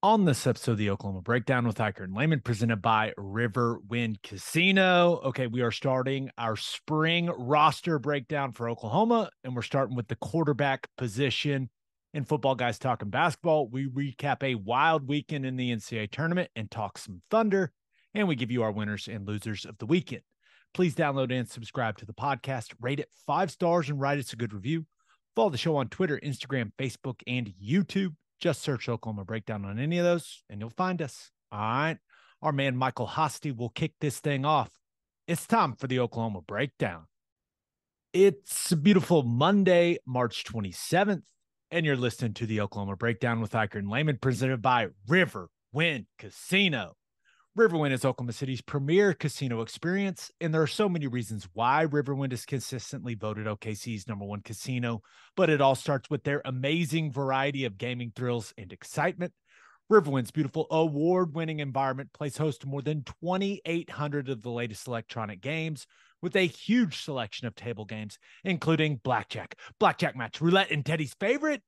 On this episode of the Oklahoma Breakdown with Ikard and Lehman, presented by Riverwind Casino. Okay, we are starting our spring roster breakdown for Oklahoma, and we're starting with the quarterback position in football. Guys Talkin Basketball. We recap a wild weekend in the NCAA Tournament and talk some Thunder, and we give you our winners and losers of the weekend. Please download and subscribe to the podcast, rate it 5 stars, and write us a good review. Follow the show on Twitter, Instagram, Facebook, and YouTube. Just search Oklahoma Breakdown on any of those, and you'll find us. All right. Our man Michael Hosty will kick this thing off. It's time for the Oklahoma Breakdown. It's a beautiful Monday, March 27th, and you're listening to the Oklahoma Breakdown with Ikard and Lehman, presented by Riverwind Casino. Riverwind is Oklahoma City's premier casino experience, and there are so many reasons why Riverwind is consistently voted OKC's #1 casino, but it all starts with their amazing variety of gaming thrills and excitement. Riverwind's beautiful award-winning environment plays host to more than 2,800 of the latest electronic games, with a huge selection of table games, including blackjack match, roulette, and Teddy's favorite,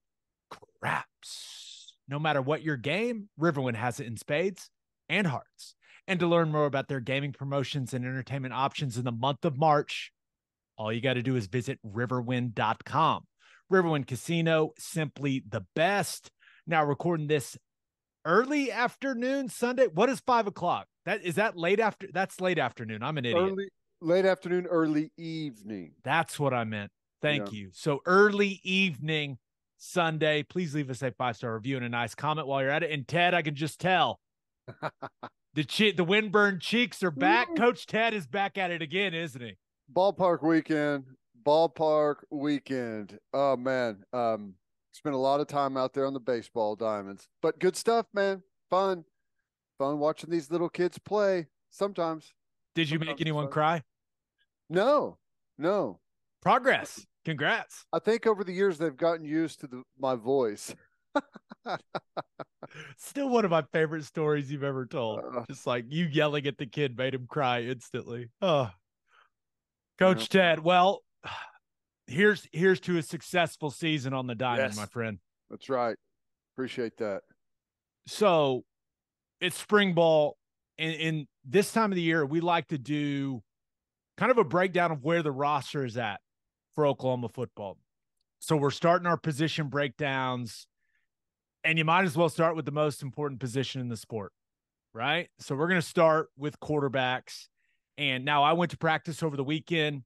craps. No matter what your game, Riverwind has it in spades and hearts. And to learn more about their gaming promotions and entertainment options in the month of March, all you got to do is visit riverwind.com. Riverwind Casino, simply the best. Now recording this early afternoon Sunday. What is 5 o'clock? That's late afternoon. I'm an idiot. Late afternoon, early evening. That's what I meant. Thank you. So early evening Sunday. Please leave us a 5-star review and a nice comment while you're at it. And Ted, I can just tell the windburned cheeks are back. Coach Ted is back at it again, isn't he? Ballpark weekend. Oh man. Spent a lot of time out there on the baseball diamonds, but good stuff, man. Fun watching these little kids play. Sometimes. Did you make anyone cry? No. Progress. Congrats. I think over the years they've gotten used to my voice. Still one of my favorite stories you've ever told. Just like you yelling at the kid made him cry instantly. Oh, Coach Ted. Well, here's to a successful season on the diamond, my friend. That's right. Appreciate that. So it's spring ball. In this time of the year, we like to do kind of a breakdown of where the roster is at for Oklahoma football. So we're starting our position breakdowns. And you might as well start with the most important position in the sport, right? So we're going to start with quarterbacks. And now I went to practice over the weekend.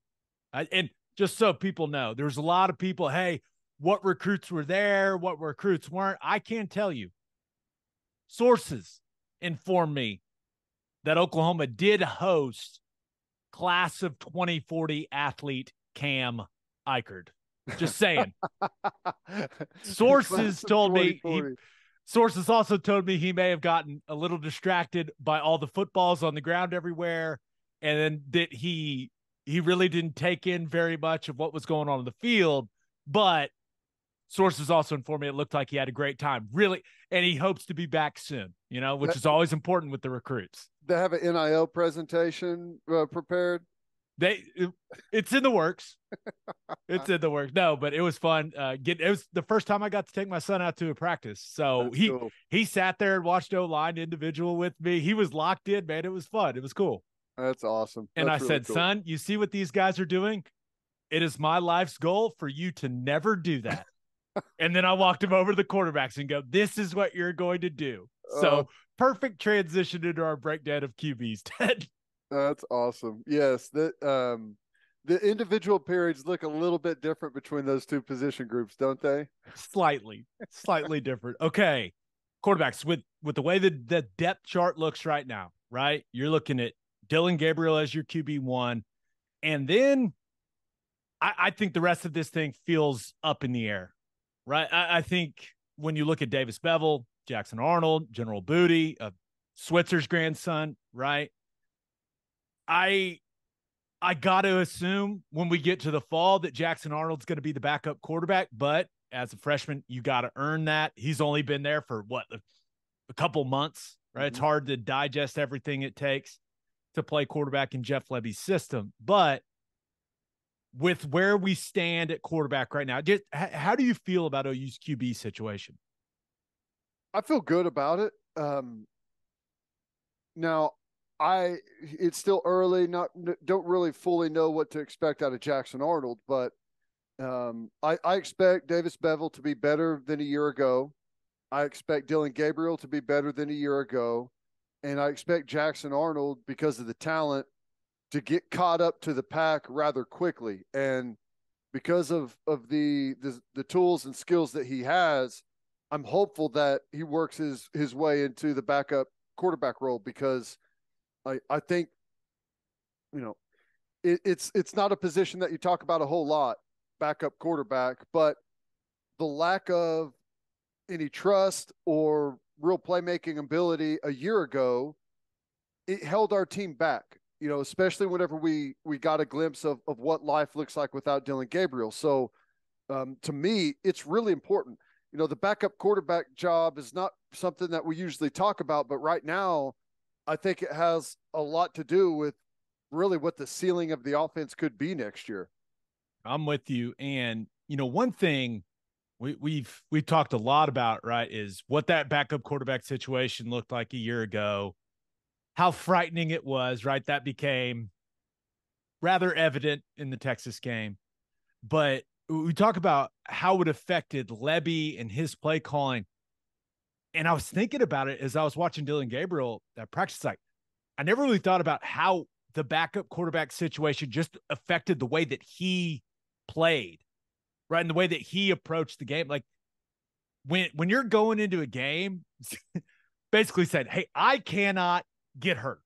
And just so people know, there's a lot of people, hey, what recruits were there, what recruits weren't. I can't tell you. Sources inform me that Oklahoma did host class of 2040 athlete Cam Ikard. Just saying. Sources told me sources also told me he may have gotten a little distracted by all the footballs on the ground everywhere, and then that he really didn't take in very much of what was going on in the field. But sources also informed me it looked like he had a great time, really, and he hopes to be back soon. Which is always important with the recruits. They have an NIL presentation prepared. It's in the works. It's in the works. No, but it was fun. It was the first time I got to take my son out to a practice. So he sat there and watched O-line individual with me. He was locked in, man. It was fun. It was cool. That's awesome. And I said, son, you see what these guys are doing? It is my life's goal for you to never do that. And then I walked him over to the quarterbacks and go, this is what you're going to do. So perfect transition into our breakdown of QBs, Ted. That's awesome. Yes, the individual periods look a little bit different between those two position groups, don't they? Slightly different. Okay, quarterbacks with the way the depth chart looks right now, right? You're looking at Dillon Gabriel as your QB1, and then I think the rest of this thing feels up in the air, right? I think when you look at Davis Bevel, Jackson Arnold, General Booty, Switzer's grandson, right? I got to assume when we get to the fall that Jackson Arnold's going to be the backup quarterback, but as a freshman, you got to earn that. He's only been there for a couple months, right? Mm-hmm. It's hard to digest everything it takes to play quarterback in Jeff Lebby's system. But with where we stand at quarterback right now, how do you feel about OU's QB situation? I feel good about it. Now, it's still early. Don't really fully know what to expect out of Jackson Arnold, but I expect Davis Bevel to be better than a year ago. I expect Dillon Gabriel to be better than a year ago, and I expect Jackson Arnold, because of the talent, to get caught up to the pack rather quickly. And because of the tools and skills that he has, I'm hopeful that he works his way into the backup quarterback role, because I think, you know, it's not a position that you talk about a whole lot, backup quarterback, but the lack of any trust or real playmaking ability a year ago, it held our team back, especially whenever we got a glimpse of what life looks like without Dillon Gabriel. So to me, it's really important. The backup quarterback job is not something that we usually talk about, but right now, I think it has a lot to do with really what the ceiling of the offense could be next year. I'm with you. And, one thing we've talked a lot about, right, is what that backup quarterback situation looked like a year ago, how frightening it was, right? That became rather evident in the Texas game. But we talk about how it affected Lebby and his play calling. And I was thinking about it as I was watching Dillon Gabriel at practice. Like, I never really thought about how the backup quarterback situation just affected the way that he played, right? And the way that he approached the game. Like, when you're going into a game, basically said, "Hey, I cannot get hurt."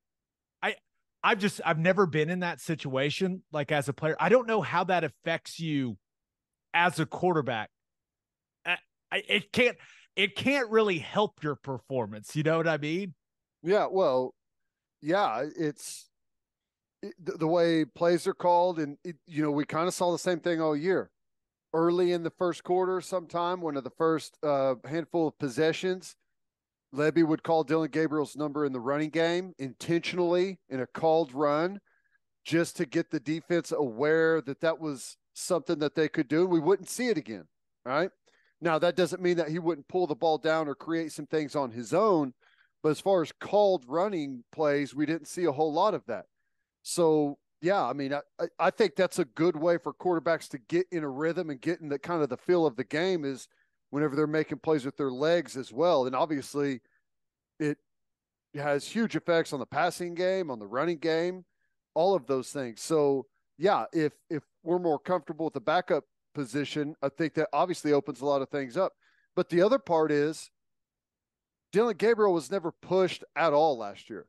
I've never been in that situation, like, as a player. I don't know how that affects you as a quarterback. It can't really help your performance. You know what I mean? Yeah, well, yeah, the way plays are called, and we kind of saw the same thing all year. Early in the first quarter, sometime one of the first handful of possessions, Lebby would call Dillon Gabriel's number in the running game intentionally in a called run, just to get the defense aware that was something that they could do. We wouldn't see it again, right? Now, that doesn't mean that he wouldn't pull the ball down or create some things on his own, but as far as called running plays, we didn't see a whole lot of that. So, yeah, I mean, I think that's a good way for quarterbacks to get in a rhythm and get in the kind of the feel of the game, is whenever they're making plays with their legs as well. And obviously, it has huge effects on the passing game, on the running game, all of those things. So, yeah, if we're more comfortable with the backup position, I think that obviously opens a lot of things up. But the other part is Dillon Gabriel was never pushed at all last year.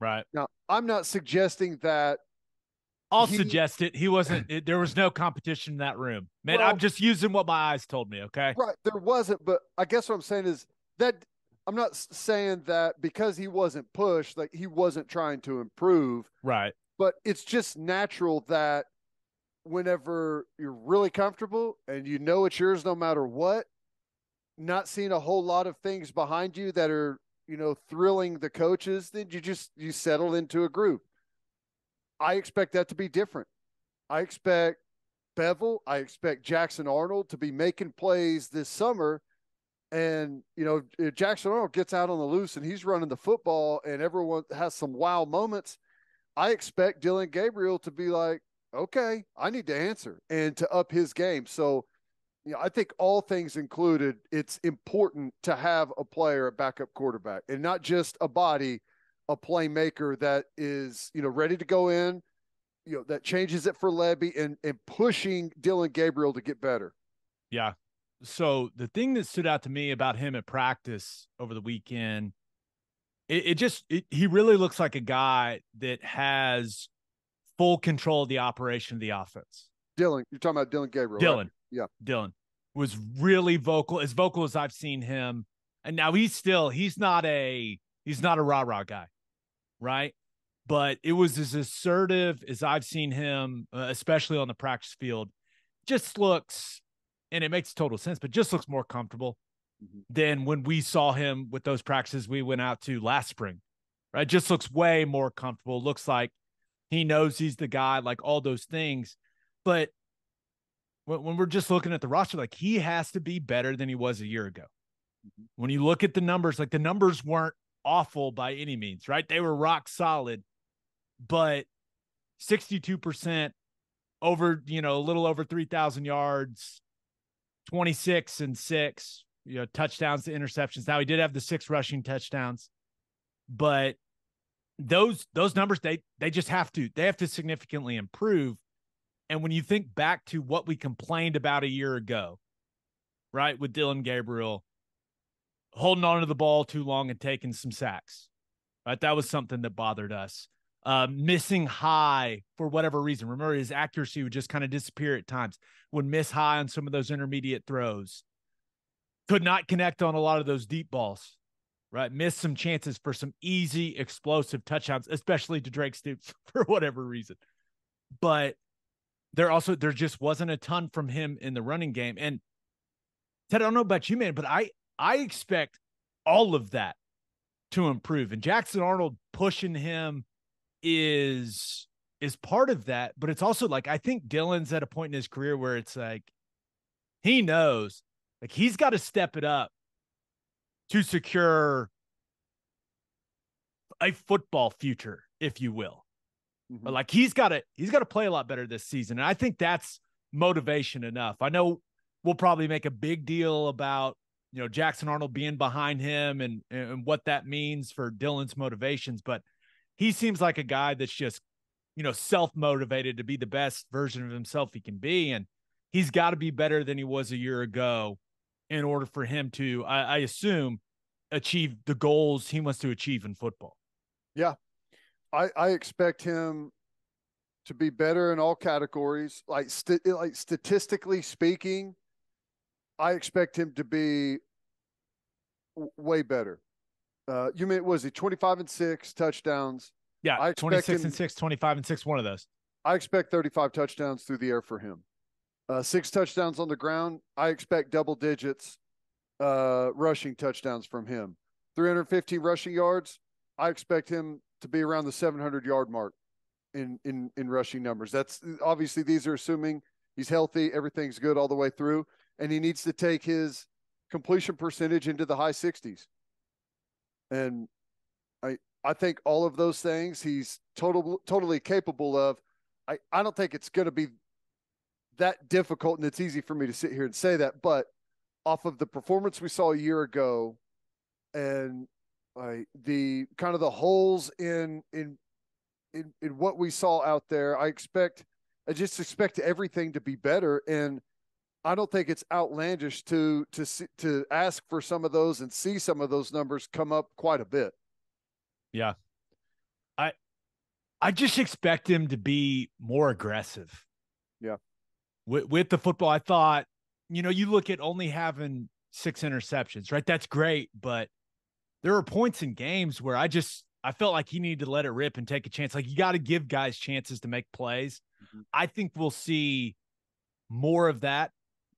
Right. Now, I'm not suggesting that I'll suggest it. He wasn't, there was no competition in that room. Man, I'm just using what my eyes told me, okay? Right. There wasn't, but I guess what I'm saying is that I'm not saying that because he wasn't pushed, like he wasn't trying to improve. Right. But it's just natural that whenever you're really comfortable and it's yours no matter what, not seeing a whole lot of things behind you that are, thrilling the coaches, then you settle into a groove. I expect that to be different. I expect Bevel, I expect Jackson Arnold to be making plays this summer. And, if Jackson Arnold gets out on the loose and he's running the football and everyone has some wow moments, I expect Dillon Gabriel to be like, okay, I need to answer and to up his game. So, I think all things included, it's important to have a player, a backup quarterback, and not just a body, a playmaker that is, ready to go in, that changes it for Lebby and pushing Dillon Gabriel to get better. Yeah. So the thing that stood out to me about him at practice over the weekend, he really looks like a guy that has full control of the operation of the offense. Dillon, you're talking about Dillon Gabriel, Dillon. right? Yeah. Dillon was really vocal as I've seen him. And now he's not a rah-rah guy, right? But it was as assertive as I've seen him, especially on the practice field. Just looks, and it makes total sense, but just looks more comfortable than when we saw him with those practices we went out to last spring, right? Just looks way more comfortable. Looks like he knows he's the guy, like all those things. But when we're just looking at the roster, like, he has to be better than he was a year ago. When you look at the numbers, like the numbers weren't awful by any means, right? They were rock solid, but 62% over, a little over 3,000 yards, 26 and 6, touchdowns to interceptions. Now he did have the 6 rushing touchdowns, but those numbers, they just have to significantly improve. And when you think back to what we complained about a year ago, right, with Dillon Gabriel holding on to the ball too long and taking some sacks, right? That was something that bothered us. Missing high for whatever reason. Remember, his accuracy would just kind of disappear at times. Would miss high on some of those intermediate throws. Could not connect on a lot of those deep balls, right? Missed some chances for some easy, explosive touchdowns, especially to Drake Stoops for whatever reason. But there just wasn't a ton from him in the running game. And Ted, I don't know about you, man, but I expect all of that to improve. And Jackson Arnold pushing him is part of that. But it's also like, I think Dillon's at a point in his career where it's like, he knows, like, he's got to step it up to secure a football future, if you will. Mm-hmm. But like, he's got to play a lot better this season. And I think that's motivation enough. I know we'll probably make a big deal about, Jackson Arnold being behind him and what that means for Dillon's motivations, but he seems like a guy that's just, self-motivated to be the best version of himself he can be. And he's got to be better than he was a year ago in order for him to, I assume, achieve the goals he wants to achieve in football. Yeah. I expect him to be better in all categories. Like statistically speaking, I expect him to be way better. You mean, was he 25 and 6 touchdowns? Yeah, 26 and 6, 25 and 6, one of those. I expect 35 touchdowns through the air for him. 6 touchdowns on the ground. I expect double digits rushing touchdowns from him. 315 rushing yards. I expect him to be around the 700-yard mark in rushing numbers. That's obviously, these are assuming he's healthy, everything's good all the way through, and he needs to take his completion percentage into the high 60s. And I think all of those things he's totally capable of. I don't think it's going to be that difficult, and it's easy for me to sit here and say that, but off of the performance we saw a year ago and the kind of the holes in what we saw out there, I just expect everything to be better. And I don't think it's outlandish to ask for some of those and see some of those numbers come up quite a bit. Yeah. I just expect him to be more aggressive. Yeah. With the football, I thought, you look at only having 6 interceptions, right? That's great, but there were points in games where I felt like he needed to let it rip and take a chance. Like, you got to give guys chances to make plays. Mm-hmm. I think we'll see more of that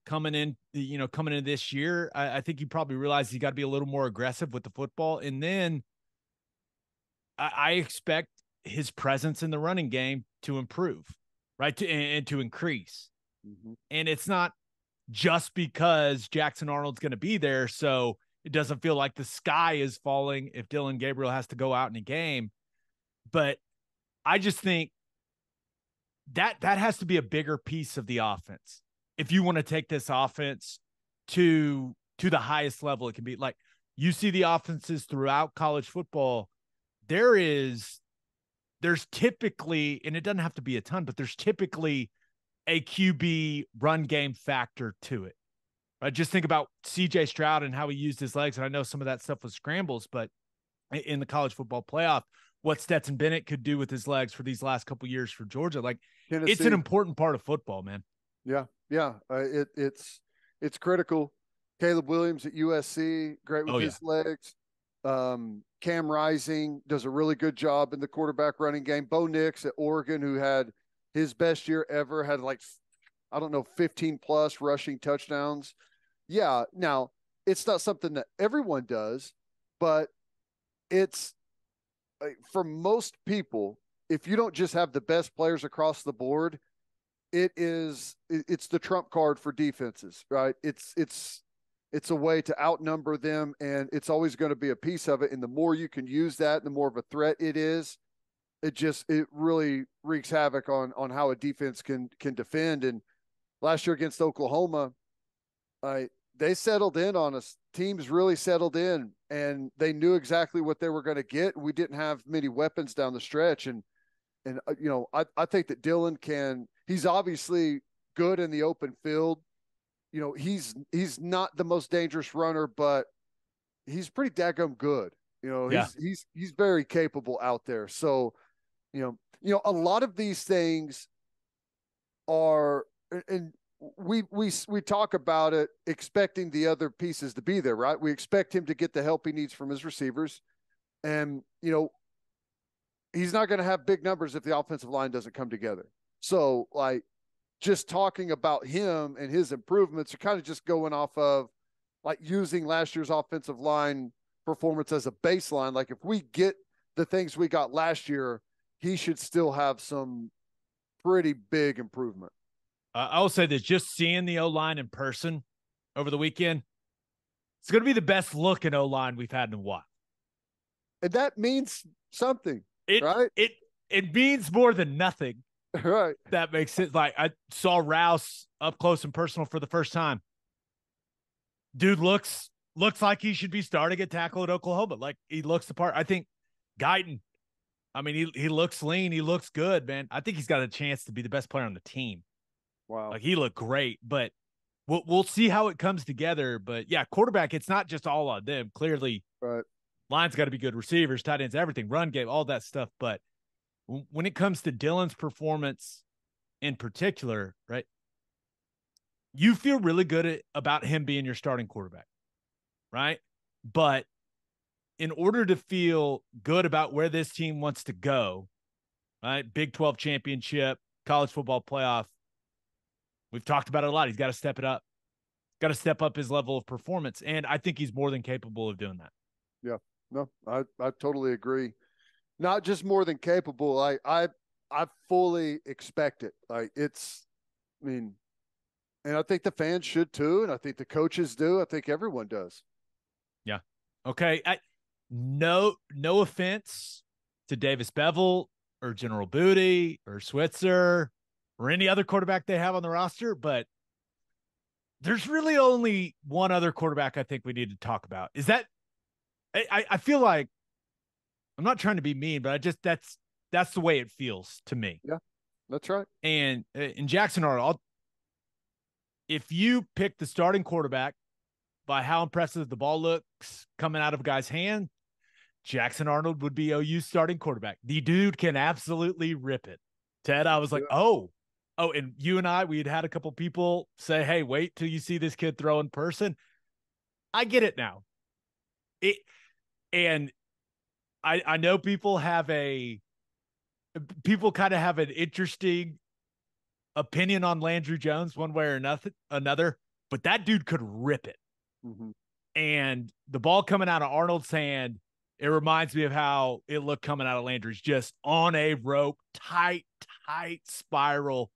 coming in this year. I think you probably realize you got to be a little more aggressive with the football. And then I expect his presence in the running game to improve, right? And to increase. Mm-hmm. And it's not just because Jackson Arnold's going to be there, so it doesn't feel like the sky is falling if Dillon Gabriel has to go out in a game. But I just think that has to be a bigger piece of the offense if you want to take this offense to the highest level it can be. Like, you see the offenses throughout college football, there's typically, and it doesn't have to be a ton, but there's typically a QB run game factor to it. Right? Just think about CJ Stroud and how he used his legs. And I know some of that stuff was scrambles, but in the college football playoff, what Stetson Bennett could do with his legs for these last couple years for Georgia, like, Tennessee. It's an important part of football, man. Yeah. Yeah. It's critical. Caleb Williams at USC, great with his legs. Cam Rising does a really good job in the quarterback running game. Bo Nix at Oregon, who had his best year ever, had 15 plus rushing touchdowns. Yeah. Now, it's not something that everyone does, but it's for most people, if you don't just have the best players across the board, it's the trump card for defenses, right? It's it's a way to outnumber them, and it's always going to be a piece of it. And the more you can use that, the more of a threat it is. It really wreaks havoc on how a defense can defend. And last year against Oklahoma, they settled in on us. Teams really settled in, and they knew exactly what they were going to get. We didn't have many weapons down the stretch, and I think that Dillon he's obviously good in the open field. He's not the most dangerous runner, but he's pretty daggum good. He's very capable out there. So, a lot of these things are, and we talk about it expecting the other pieces to be there, right? We expect him to get the help he needs from his receivers. And, he's not going to have big numbers if the offensive line doesn't come together. So, just talking about him and his improvements are kind of just going off of using last year's offensive line performance as a baseline. Like, if we get the things we got last year, he should still have some pretty big improvement. I will say this, just seeing the O-line in person over the weekend, it's going to be the best looking O-line we've had in a while. And that means something, right? It means more than nothing. Right. That makes sense. I saw Rouse up close and personal for the first time. Dude looks like he should be starting at tackle at Oklahoma. Like, he looks the part. I think Guyton, he looks lean. He looks good, man. I think he's got a chance to be the best player on the team. Wow. He looked great, but we'll see how it comes together. But yeah, quarterback, it's not just all on them. Clearly, right. Line's got to be good, receivers, tight ends, everything, run game, all that stuff. But when it comes to Dillon's performance in particular, right, you feel really good about him being your starting quarterback, right? But in order to feel good about where this team wants to go, right, Big 12 championship, college football playoff, we've talked about it a lot. He's got to step it up, got to step up his level of performance. And I think he's more than capable of doing that. Yeah, no, I totally agree. Not just more than capable. I fully expect it. And I think the fans should too. And I think the coaches do. I think everyone does. Yeah. Okay. No offense to Davis Bevel or General Booty or Switzer or any other quarterback they have on the roster, but there's really only one other quarterback I think we need to talk about. Is that I feel like, I'm not trying to be mean, but that's the way it feels to me. Yeah, that's right. And in Jackson Arnold, if you pick the starting quarterback by how impressive the ball looks coming out of a guy's hand, Jackson Arnold would be OU's starting quarterback. The dude can absolutely rip it. Ted, I was like, oh, and you and we had a couple people say, hey, wait till you see this kid throw in person. I get it now. And I know people kind of have an interesting opinion on Landry Jones one way or another, but that dude could rip it. Mm-hmm. And the ball coming out of Arnold's hand, it reminds me of how it looked coming out of Landry's, just on a rope, tight spiral.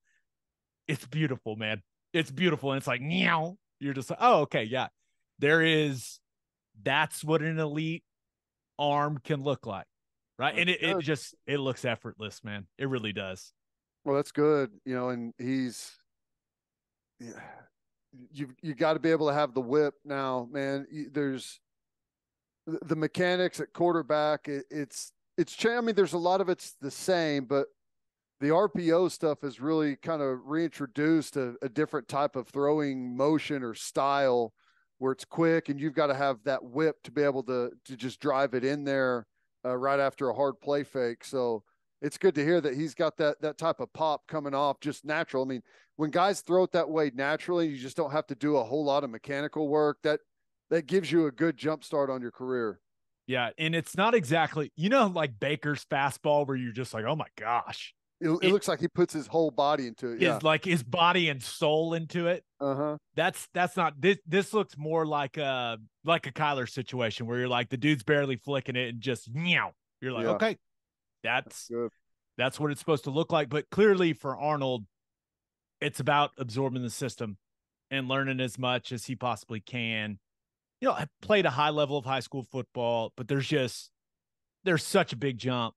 It's beautiful, man. It's beautiful. And it's like, meow. You're just like, oh, okay, yeah. That's what an elite arm can look like, right? And it looks effortless, man. It really does. Well, that's good. And you got to be able to have the whip now, man. There's the mechanics at quarterback. It's changed. There's a lot of it's the same, but the RPO stuff has really kind of reintroduced a different type of throwing motion or style where it's quick, and you've got to have that whip to be able to just drive it in there right after a hard play fake. So it's good to hear that he's got that type of pop coming off just natural. When guys throw it that way naturally, you just don't have to do a whole lot of mechanical work. That gives you a good jump start on your career. Yeah, and it's not exactly, like Baker's fastball where you're just like, oh my gosh. It looks like he puts his whole body into it. Yeah, like his body and soul into it. That's not this. This looks more like a Kyler situation where you're like the dude's barely flicking it and just meow. You're like, okay, that's what it's supposed to look like. But clearly for Arnold, it's about absorbing the system and learning as much as he possibly can I played a high level of high school football, but there's such a big jump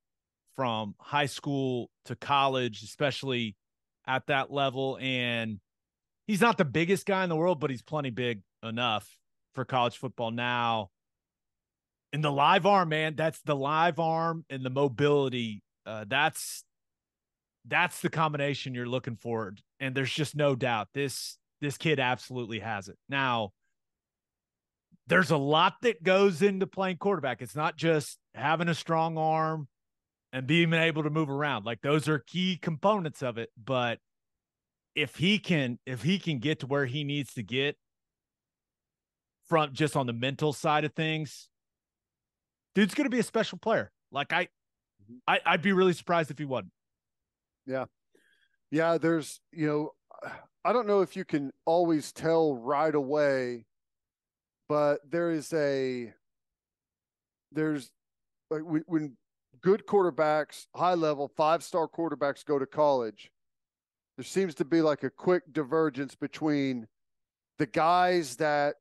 from high school to college, especially at that level. And he's not the biggest guy in the world, but he's plenty big enough for college football now. And the live arm, man, that's the live arm and the mobility. That's the combination you're looking for. And there's just no doubt this kid absolutely has it. Now, there's a lot that goes into playing quarterback. It's not just having a strong arm and being able to move around. Like, those are key components of it. But if he can get to where he needs to get from just on the mental side of things, dude's going to be a special player. Like, I'd be really surprised if he wasn't. Yeah. Yeah. There's, I don't know if you can always tell right away, but there's like when good quarterbacks, high level, 5-star quarterbacks go to college, there seems to be like a quick divergence between the guys that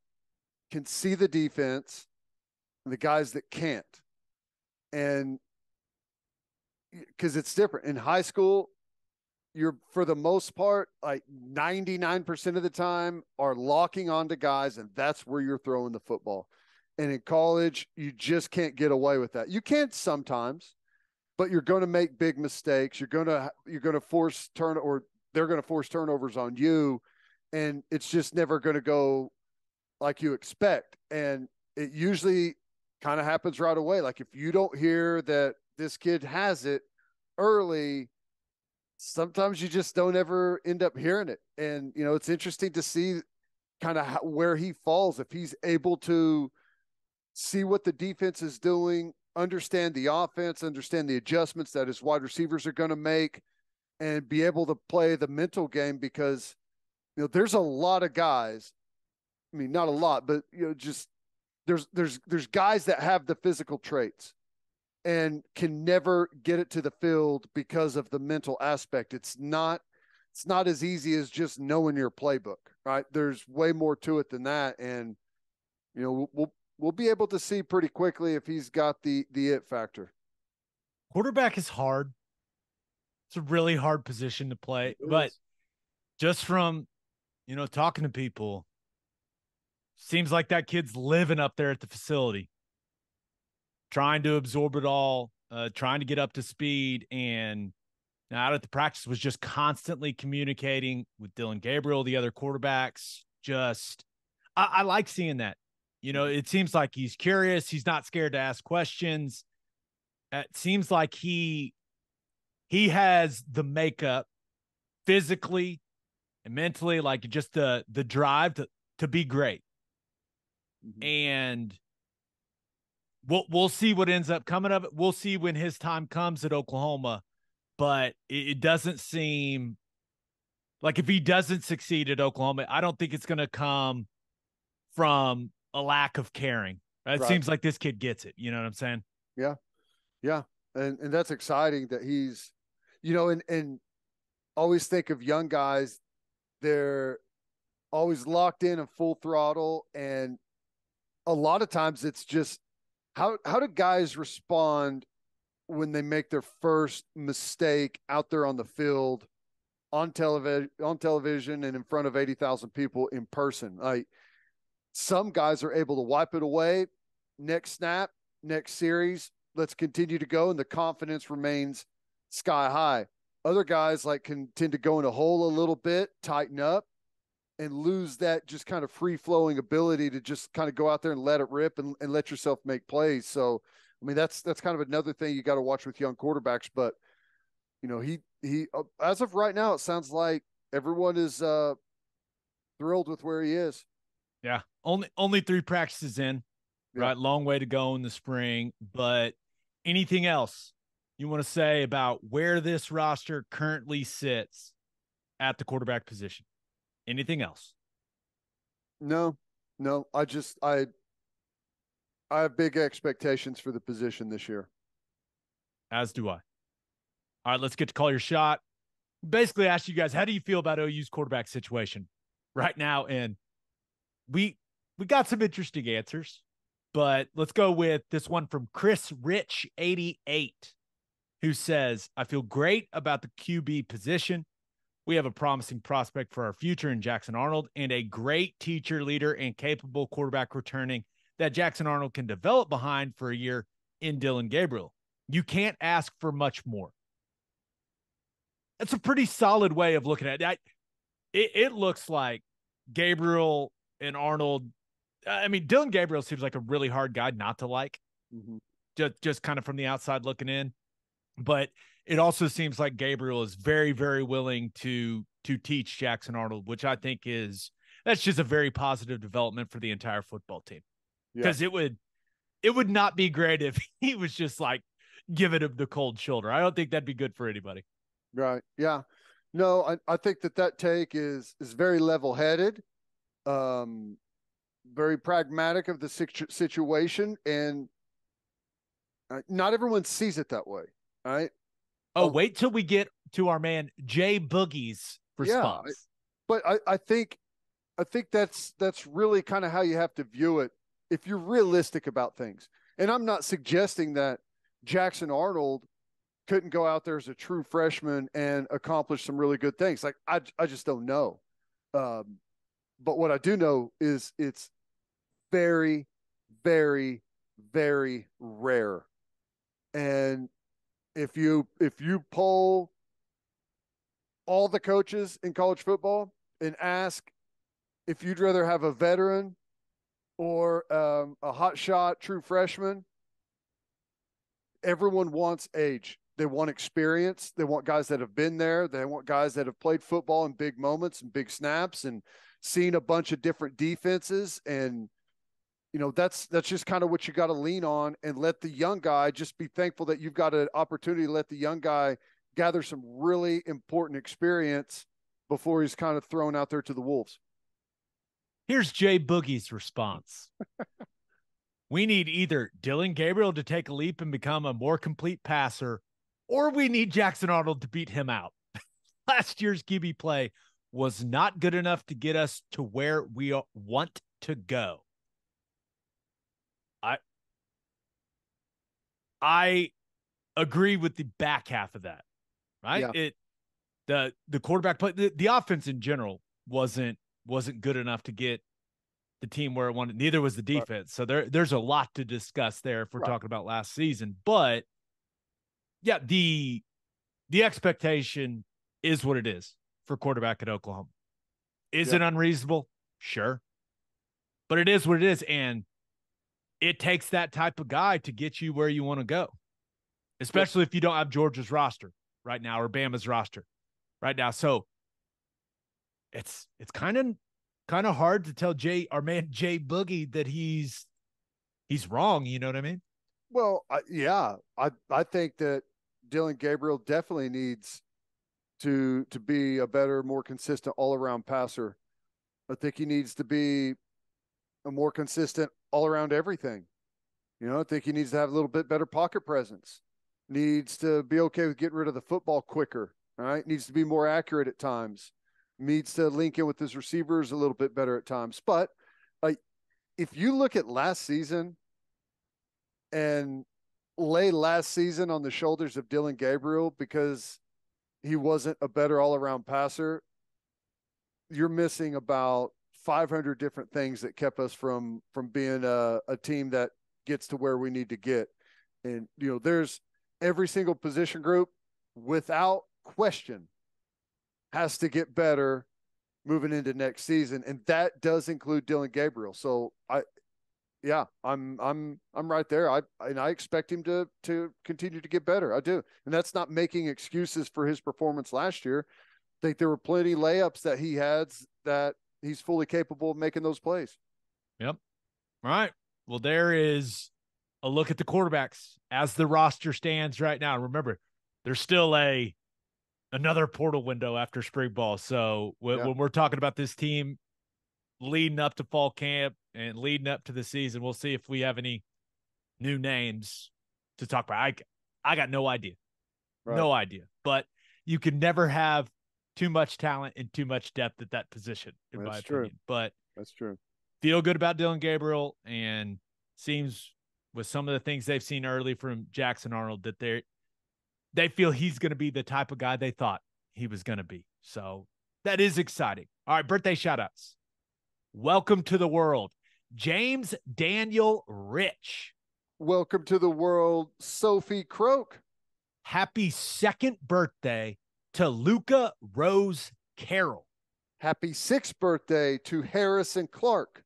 can see the defense and the guys that can't. And because it's different in high school, you're, for the most part, like 99% of the time are locking onto guys, and that's where you're throwing the football. And in college, you just can't get away with that. You can sometimes, but you're going to make big mistakes. You're going to force or they're going to force turnovers on you, and it's just never going to go like you expect. And it usually kind of happens right away. Like, if you don't hear that this kid has it early, sometimes you just don't ever end up hearing it. And, it's interesting to see kind of where he falls, if he's able to see what the defense is doing, understand the offense, understand the adjustments that his wide receivers are going to make, and be able to play the mental game. Because, there's a lot of guys. I mean, not a lot, but, just there's guys that have the physical traits and can never get it to the field because of the mental aspect. It's not as easy as just knowing your playbook, right? There's way more to it than that. And, we'll be able to see pretty quickly if he's got the it factor. Quarterback is hard. It's a really hard position to play, but just from, talking to people, seems like that kid's living up there at the facility, trying to absorb it all, trying to get up to speed. And out at the practice was just constantly communicating with Dillon Gabriel, the other quarterbacks. I like seeing that. It seems like he's curious. He's not scared to ask questions. It seems like he has the makeup physically and mentally, like just the drive to be great. Mm-hmm. And we'll see what ends up coming of it. We'll see when his time comes at Oklahoma, but it doesn't seem like, if he doesn't succeed at Oklahoma, I don't think it's going to come from a lack of caring. It seems like this kid gets it. You know what I'm saying? Yeah. Yeah. And that's exciting that he's, and always think of young guys, they're always locked in and full throttle. And a lot of times it's just, how do guys respond when they make their first mistake out there on the field, on television and in front of 80,000 people in person? Like, some guys are able to wipe it away. Next snap, next series, let's continue to go. And the confidence remains sky high. Other guys can tend to go in a hole a little bit, tighten up, and lose that just kind of free flowing ability to just kind of go out there and let it rip and let yourself make plays. So, I mean, that's kind of another thing you got to watch with young quarterbacks. But, he as of right now, it sounds like everyone is thrilled with where he is. Yeah. Only 3 practices in, right? Long way to go in the spring. But anything else you want to say about where this roster currently sits at the quarterback position? Anything else? No. I have big expectations for the position this year. As do I. All right, let's get to call your shot. Basically ask you guys, how do you feel about OU's quarterback situation right now? And we we got some interesting answers, but let's go with this one from Chris Rich 88, who says, I feel great about the QB position. We have a promising prospect for our future in Jackson Arnold and a great teacher, leader, and capable quarterback returning that Jackson Arnold can develop behind for a year in Dillon Gabriel. You can't ask for much more. That's a pretty solid way of looking at it. It looks like Gabriel and Arnold. I mean, Dillon Gabriel seems like a really hard guy not to like, just kind of from the outside looking in. But it also seems like Gabriel is very, very willing to teach Jackson Arnold, which I think that's just a very positive development for the entire football team. Because it would not be great if he was just like giving him the cold shoulder. I don't think that'd be good for anybody. Right. Yeah. No, I think that take is very level-headed, very pragmatic of the situation, and not everyone sees it that way. Right. Oh, wait till we get to our man Jay Boogie's response. Yeah, but I think that's really kind of how you have to view it if you're realistic about things. And I'm not suggesting that Jackson Arnold couldn't go out there as a true freshman and accomplish some really good things. Like I just don't know. But what I do know is it's very, very, very rare. And if you poll all the coaches in college football and ask if you'd rather have a veteran or a hotshot true freshman, everyone wants age. They want experience. They want guys that have been there. They want guys that have played football in big moments and big snaps and seen a bunch of different defenses. And, that's just kind of what you got to lean on, and let the young guy just be thankful that you've got an opportunity to let the young guy gather some really important experience before he's kind of thrown out there to the wolves. Here's Jay Boogie's response. We need either Dillon Gabriel to take a leap and become a more complete passer, or we need Jackson Arnold to beat him out. Last year's QB play was not good enough to get us to where we want to go. I agree with the back half of that, right? Yeah. The quarterback play, the offense in general wasn't good enough to get the team where it wanted. Neither was the defense. Right. So there's a lot to discuss there if we're talking about last season. But yeah, the expectation is what it is for quarterback at Oklahoma. Is it unreasonable? Sure. But it is what it is. And it takes that type of guy to get you where you want to go, especially if you don't have Georgia's roster right now or Bama's roster right now. So it's kind of hard to tell our man Jay Boogie that he's wrong. You know what I mean? Well, I think that Dillon Gabriel definitely needs to be a better, more consistent all-around passer. I think he needs to be a more consistent all around everything. I think he needs to have a little bit better pocket presence, needs to be okay with getting rid of the football quicker. All right. Needs to be more accurate at times, needs to link in with his receivers a little bit better at times. But if you look at last season and lay last season on the shoulders of Dillon Gabriel because he wasn't a better all around passer, you're missing about 500 different things that kept us from being a team that gets to where we need to get. And, there's every single position group without question has to get better moving into next season. And that does include Dillon Gabriel. So I'm right there. I expect him to continue to get better. I do. And that's not making excuses for his performance last year. I think there were plenty layups that he had that he's fully capable of making those plays. Yep. All right. Well, there is a look at the quarterbacks as the roster stands right now. Remember, there's still another portal window after spring ball. So when we're talking about this team leading up to fall camp and leading up to the season, we'll see if we have any new names to talk about. I got no idea. Right. No idea. But you can never have too much talent and too much depth at that position, in my opinion. But that's true. feel good about Dillon Gabriel, and seems with some of the things they've seen early from Jackson Arnold that they feel he's going to be the type of guy they thought he was going to be. So that is exciting. All right, birthday shout-outs. Welcome to the world, James Daniel Rich. Welcome to the world, Sophie Croak. Happy second birthday to Luka Rose Carroll. Happy 6th birthday to Harrison Clark.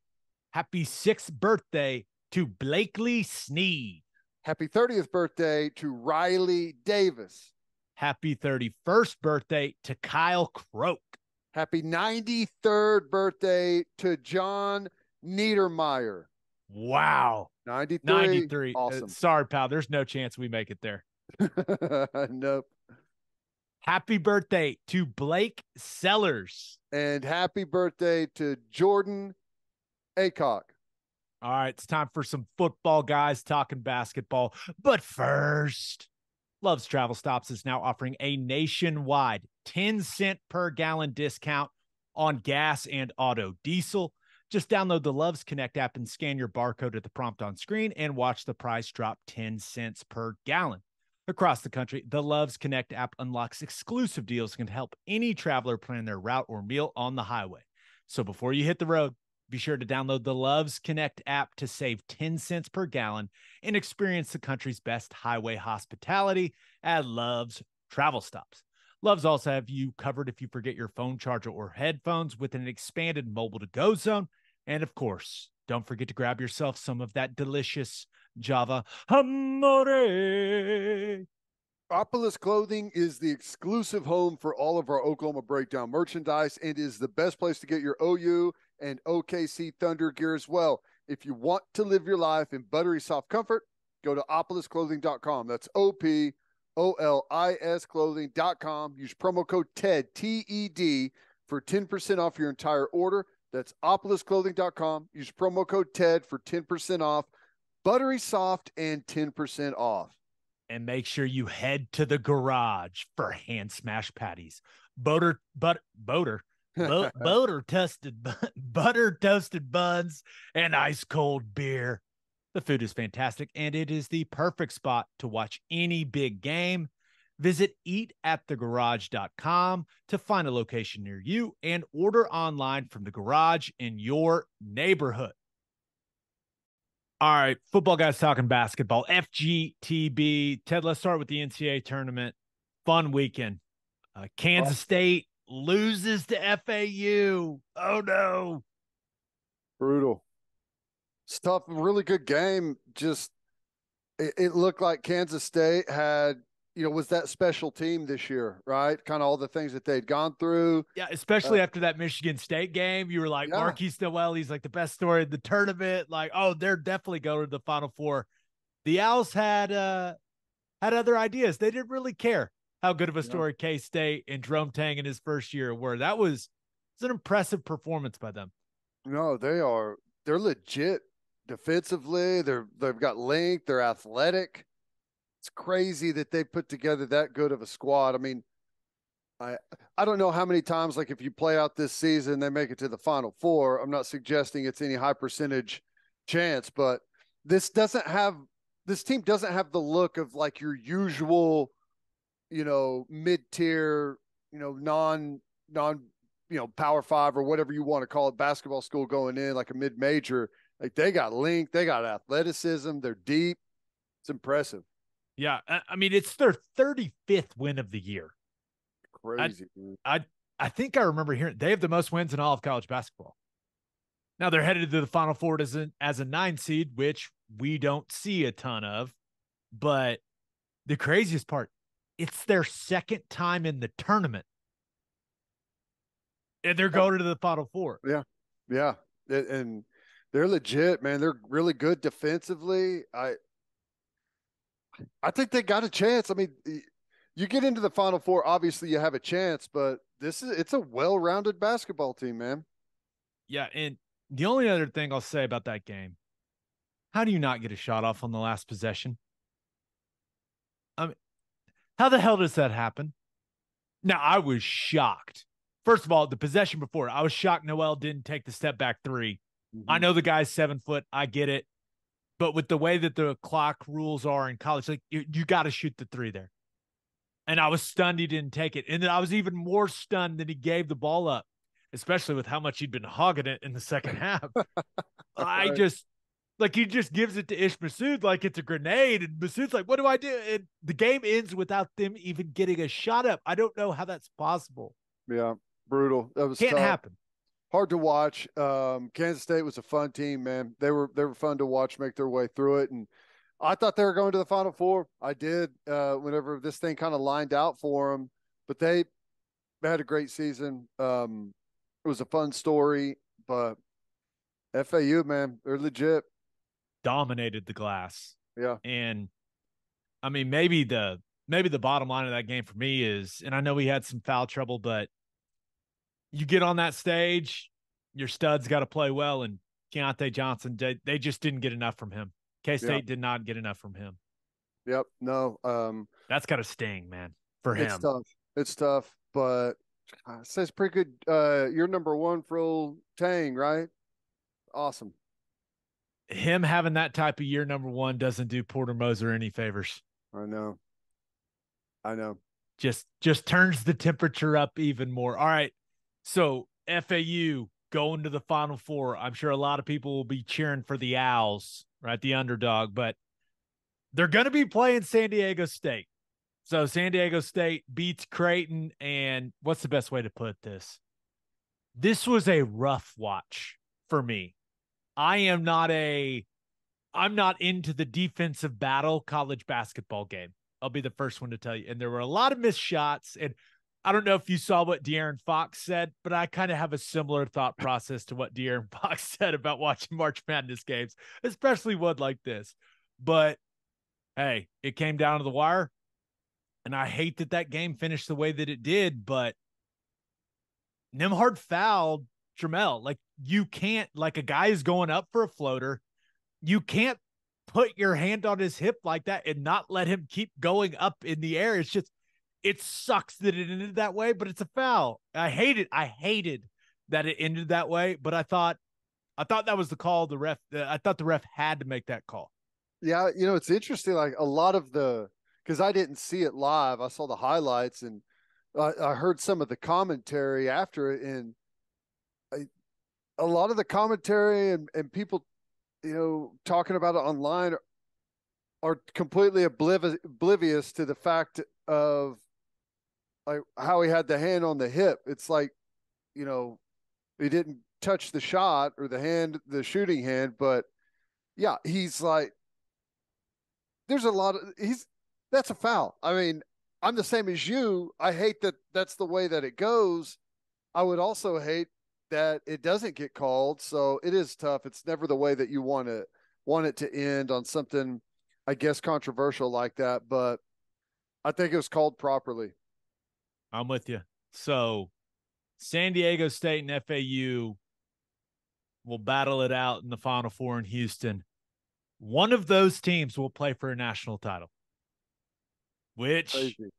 Happy 6th birthday to Blakely Sneed. Happy 30th birthday to Riley Davis. Happy 31st birthday to Kyle Croak. Happy 93rd birthday to John Niedermeyer. Wow. 93. Awesome. Sorry, pal. There's no chance we make it there. Nope. Happy birthday to Blake Sellers. And happy birthday to Jordan Aycock. All right, it's time for some football guys talking basketball. But first, Love's Travel Stops is now offering a nationwide 10-cent per gallon discount on gas and auto diesel. Just download the Loves Connect app and scan your barcode at the prompt on screen and watch the price drop 10 cents per gallon. Across the country, the Loves Connect app unlocks exclusive deals and can help any traveler plan their route or meal on the highway. So before you hit the road, be sure to download the Loves Connect app to save 10 cents per gallon and experience the country's best highway hospitality at Love's Travel Stops. Love's also have you covered if you forget your phone charger or headphones with an expanded mobile-to-go zone. And of course, don't forget to grab yourself some of that delicious Java Amore. Opolis Clothing is the exclusive home for all of our Oklahoma Breakdown merchandise and is the best place to get your OU and OKC Thunder gear as well. If you want to live your life in buttery soft comfort, go to opolisclothing.com. That's OPOLIS clothing.com. Use promo code TED, TED, for 10% off your entire order. That's opolisclothing.com. Use promo code TED for 10% off. Buttery soft and 10% off. And make sure you head to the garage for hand smash patties, butter toasted buns, and ice cold beer. The food is fantastic, and it is the perfect spot to watch any big game. Visit eatatthegarage.com to find a location near you and order online from the garage in your neighborhood. All right, football guys talking basketball, FGTB. Ted, let's start with the NCAA tournament. Fun weekend. Kansas State loses to FAU. Oh, no. Brutal. It's tough. Really good game. Just it looked like Kansas State had, was that special team this year, right? Kind of all the things that they'd gone through. Yeah, especially after that Michigan State game. You were like, yeah. Marquise Noel, he's like the best story in the tournament. Like, oh, they're definitely going to the Final Four. The Owls had other ideas. They didn't really care how good of a story K-State and Jerome Tang in his first year were. That was an impressive performance by them. No, they're legit defensively. They've got length. They're athletic. It's crazy that they put together that good of a squad. I mean, I don't know how many times, like if you play out this season, they make it to the Final Four. I'm not suggesting it's any high percentage chance, but this team doesn't have the look of like your usual, mid-tier, non Power Five or whatever you want to call it, basketball school going in, like a mid-major. Like they got length, they got athleticism, they're deep. It's impressive. Yeah, I mean, it's their 35th win of the year. Crazy. I think I remember hearing they have the most wins in all of college basketball. Now they're headed to the Final Four as a 9 seed, which we don't see a ton of. But the craziest part, it's their second time in the tournament. And they're going to the Final Four. Yeah. Yeah. And they're legit, man. They're really good defensively. I think they got a chance. I mean, you get into the Final Four, obviously you have a chance, but it's a well-rounded basketball team, man. Yeah, and the only other thing I'll say about that game, how do you not get a shot off on the last possession? I mean, how the hell does that happen? Now, I was shocked. First of all, the possession before, I was shocked Noel didn't take the step back 3. I know the guy's 7 foot. I get it. But with the way that the clock rules are in college, like you got to shoot the three there. And I was stunned he didn't take it. And then I was even more stunned that he gave the ball up, especially with how much he'd been hogging it in the second half. I just, like, he just gives it to Ish Massoud like it's a grenade. And Massoud's like, what do I do? And the game ends without them even getting a shot up. I don't know how that's possible. Yeah, brutal. That was Can't tough. happen. Hard to watch. Kansas State was a fun team, man. They were fun to watch make their way through it. And I thought they were going to the Final Four. I did whenever this thing kind of lined out for them. But they had a great season. It was a fun story. But FAU, man, they're legit. Dominated the glass. Yeah. And, I mean, maybe the bottom line of that game for me is, and I know we had some foul trouble, but you get on that stage, your studs got to play well, and Keontae Johnson, they just didn't get enough from him. K-State did not get enough from him. Yep. No. That's got to sting, man, for him. It's tough. It's tough, but it says pretty good. You're number one for old Tang, right? Awesome. Him having that type of year, number one, doesn't do Porter Moser any favors. I know. Just turns the temperature up even more. All right. So FAU going to the Final Four. I'm sure a lot of people will be cheering for the Owls, right? The underdog, but they're going to be playing San Diego State. So San Diego State beats Creighton. And what's the best way to put this? This was a rough watch for me. I'm not into the defensive battle college basketball game. I'll be the first one to tell you. And there were a lot of missed shots. And I don't know if you saw what De'Aaron Fox said, but I kind of have a similar thought process to what De'Aaron Fox said about watching March Madness games, especially one like this. But, hey, it came down to the wire, and I hate that game finished the way that it did, but Nembhard fouled Trammell. Like, you can't, like, a guy is going up for a floater. You can't put your hand on his hip like that and not let him keep going up in the air. It's just, it sucks that it ended that way, but it's a foul. I hated that it ended that way, but I thought that was the call. I thought the ref had to make that call. Yeah, it's interesting. Like a lot of because I didn't see it live. I saw the highlights and I heard some of the commentary after it, and a lot of the commentary and people, talking about it online are completely oblivious to the fact of like how he had the hand on the hip. It's like, he didn't touch the shot or the shooting hand, but yeah, he's like, that's a foul. I mean, I'm the same as you. I hate that that's the way that it goes. I would also hate that it doesn't get called. So it is tough. It's never the way that you want it to end on something, I guess, controversial like that, but I think it was called properly. I'm with you. So San Diego State and FAU will battle it out in the Final Four in Houston. One of those teams will play for a national title, which Crazy.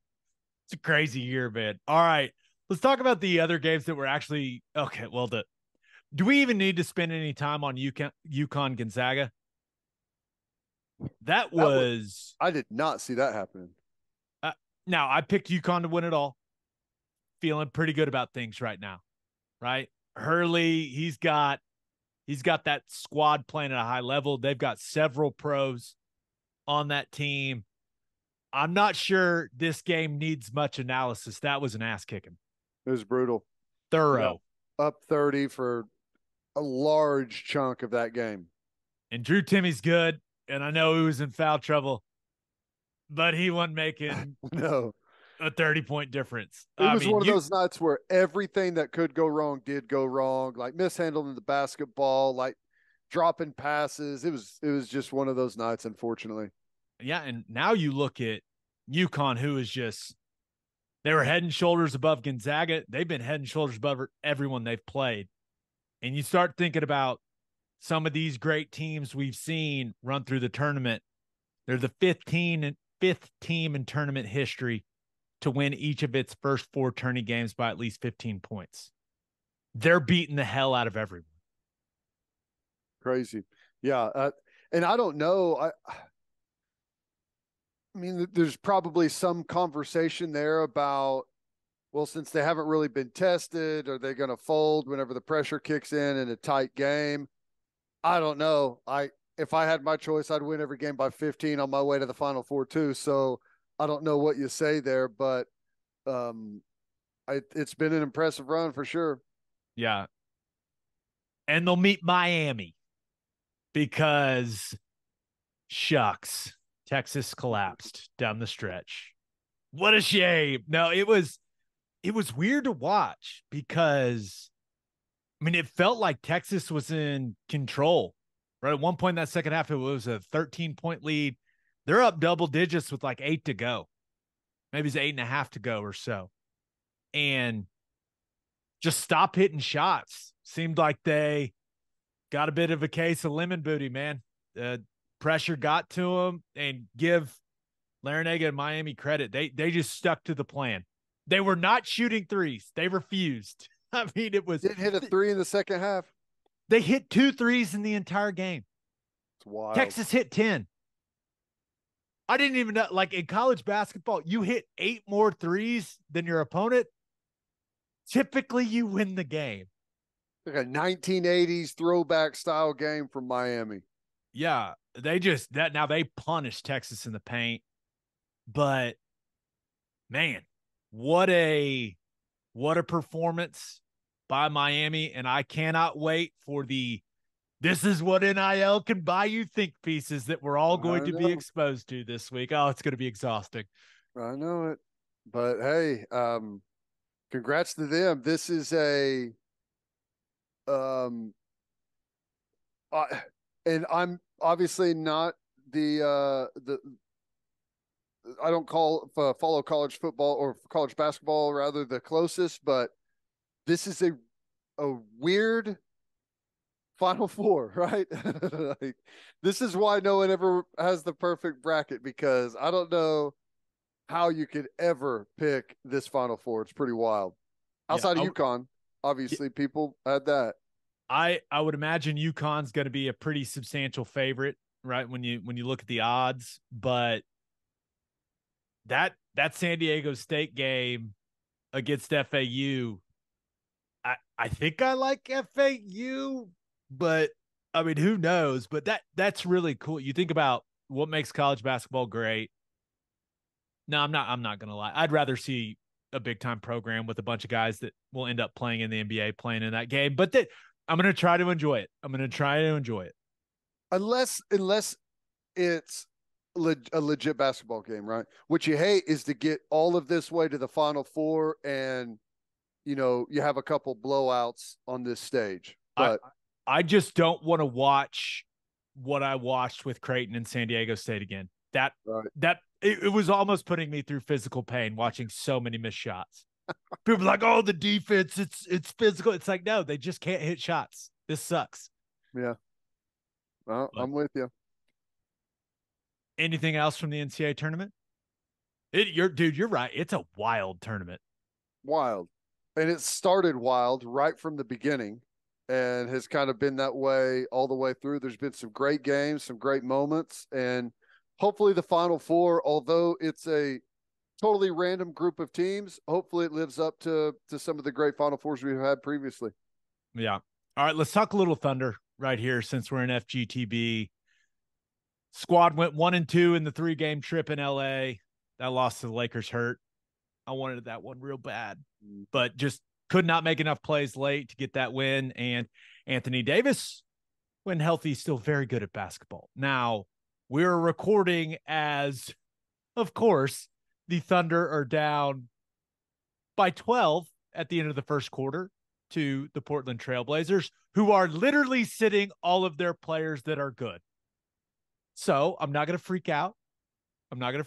It's a crazy year, man. All right. Let's talk about the other games that were actually okay. Well, do we even need to spend any time on UConn Gonzaga? I did not see that happening. Now I picked UConn to win it all. Feeling pretty good about things right now, right? Hurley, he's got that squad playing at a high level. They've got several pros on that team. I'm not sure this game needs much analysis. That was an ass kicking. It was brutal. Thorough. Yeah, up 30 for a large chunk of that game. And Drew Timmy's good, and I know he was in foul trouble, but he wasn't making no a 30-point difference. It was one of those nights where everything that could go wrong did go wrong, like mishandling the basketball, like dropping passes. It was just one of those nights, unfortunately. Yeah, and now you look at UConn, who is they were head and shoulders above Gonzaga. They've been head and shoulders above everyone they've played. And you start thinking about some of these great teams we've seen run through the tournament. They're the fifth team in tournament history to win each of its first 4 tourney games by at least 15 points. They're beating the hell out of everyone. Crazy. Yeah. And I don't know. I mean, there's probably some conversation there about, well, since they haven't really been tested, are they going to fold whenever the pressure kicks in a tight game? I don't know. If I had my choice, I'd win every game by 15 on my way to the Final Four too. So I don't know what you say there, but it's been an impressive run for sure. Yeah. And they'll meet Miami because shucks, Texas collapsed down the stretch. What a shame. No, it was weird to watch because I mean, it felt like Texas was in control. Right at one point in that second half, it was a 13-point lead. They're up double digits with like 8 to go. Maybe it's 8.5 to go or so. And just stop hitting shots. Seemed like they got a bit of a case of lemon booty, man. Pressure got to them, and give Larinaga and Miami credit. They just stuck to the plan. They were not shooting threes. They refused. I mean, it was. Didn't hit a three in the second half. They hit 2 threes in the entire game. It's wild. Texas hit 10. I didn't even know, like in college basketball, you hit 8 more threes than your opponent. Typically, you win the game. Like a 1980s throwback style game from Miami. Yeah, now they punish Texas in the paint. But man, what a performance by Miami. And I cannot wait for this is what NIL can buy you think pieces that we're all going to be exposed to this week. Oh, it's going to be exhausting. I know it. But hey, congrats to them. This is and I'm obviously not I don't follow college football or college basketball rather the closest, but this is a weird Final Four, right? Like, this is why no one ever has the perfect bracket, because I don't know how you could ever pick this Final Four. It's pretty wild. Outside of UConn, obviously, people had that. I would imagine UConn's going to be a pretty substantial favorite, right? When you look at the odds, but that San Diego State game against FAU, I think I like FAU, but I mean, who knows? But that's really cool. You think about what makes college basketball great. No, I'm not going to lie. I'd rather see a big time program with a bunch of guys that will end up playing in the NBA, playing in that game. But I'm going to try to enjoy it. Unless it's a legit basketball game, right? What you hate is to get all of this way to the Final Four and, you have a couple blowouts on this stage. But I just don't want to watch what I watched with Creighton and San Diego State again. It was almost putting me through physical pain watching so many missed shots. People are like, oh, the defense, it's physical. It's like, no, they just can't hit shots. This sucks. Yeah. Well, I'm with you. Anything else from the NCAA tournament? You're right. It's a wild tournament. Wild. And it started wild right from the beginning and has kind of been that way all the way through. There's been some great games, some great moments, and hopefully the Final Four, although it's a totally random group of teams, hopefully it lives up to some of the great Final Fours we've had previously. Yeah. All right, let's talk a little Thunder right here since we're in FGTB. Squad went 1-2 in the 3-game trip in LA. That loss to the Lakers hurt. I wanted that one real bad, but just could not make enough plays late to get that win. And Anthony Davis, when healthy, still very good at basketball. Now, we're recording as, of course, the Thunder are down by 12 at the end of the first quarter to the Portland Trailblazers, who are literally sitting all of their players that are good. So I'm not going to freak out. I'm going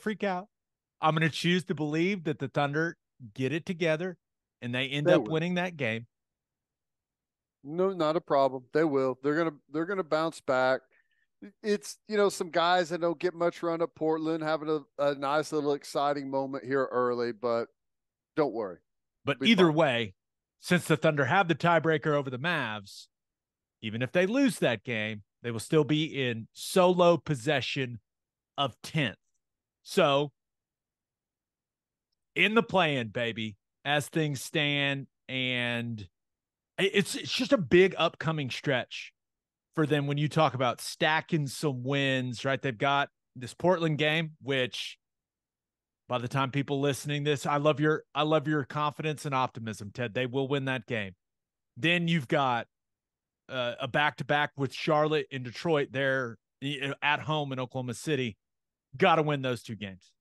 to choose to believe that the Thunder get it together and they end up winning that game. No, not a problem. They will. They're gonna bounce back. It's, some guys that don't get much run at Portland having a nice little exciting moment here early, but don't worry. But either way, since the Thunder have the tiebreaker over the Mavs, even if they lose that game, They will still be in solo possession of 10th. So in the play-in, baby, as things stand, and it's just a big upcoming stretch for them when you talk about stacking some wins, right? They've got this Portland game, which by the time people listening this, I love your confidence and optimism, Ted. They will win that game. Then you've got a back-to-back with Charlotte and Detroit there at home in Oklahoma City. Got to win those 2 games.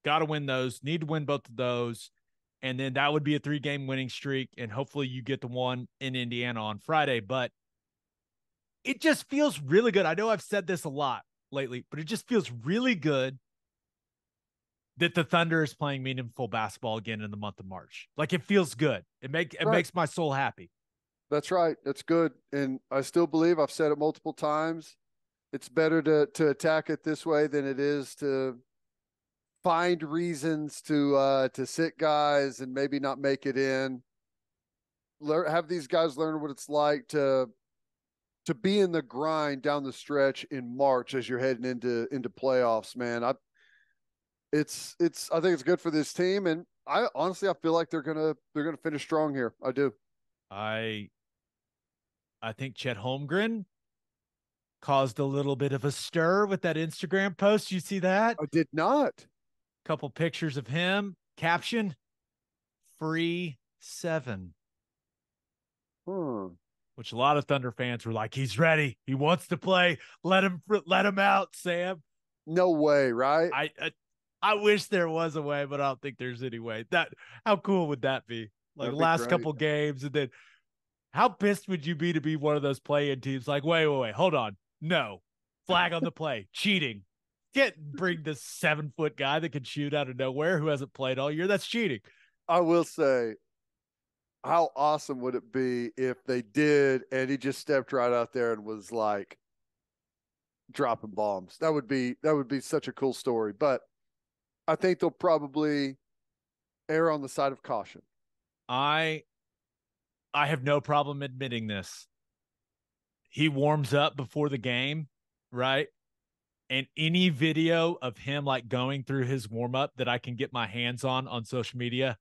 Got to win those. Need to win both of those. And then that would be a 3-game winning streak. And hopefully you get the one in Indiana on Friday. But it just feels really good. I know I've said this a lot lately, but it just feels really good that the Thunder is playing meaningful basketball again in the month of March. Like, it feels good. It makes my soul happy. That's right. That's good. And I still believe, I've said it multiple times, it's better to attack it this way than it is to find reasons to sit guys and maybe not make it in. Have these guys learn what it's like to be in the grind down the stretch in March as you're heading into playoffs, man. I think it's good for this team, and I honestly feel like they're gonna finish strong here. I do. I think Chet Holmgren caused a little bit of a stir with that Instagram post. You see that? I did not. Couple pictures of him. Caption: free 7. Which a lot of Thunder fans were like, he's ready. He wants to play. Let him out, Sam. No way, right? I wish there was a way, but I don't think there's any way. How cool would that be? Like, last couple games, and then how pissed would you be to be one of those play-in teams? Like, wait, hold on. No. Flag on the play. Cheating. Can't bring this 7-foot guy that can shoot out of nowhere who hasn't played all year. That's cheating. I will say, how awesome would it be if they did and he just stepped right out there and was like dropping bombs? That would be such a cool story. But I think they'll probably err on the side of caution. I have no problem admitting this. He warms up before the game, right? And any video of him like going through his warm up that I can get my hands on social media,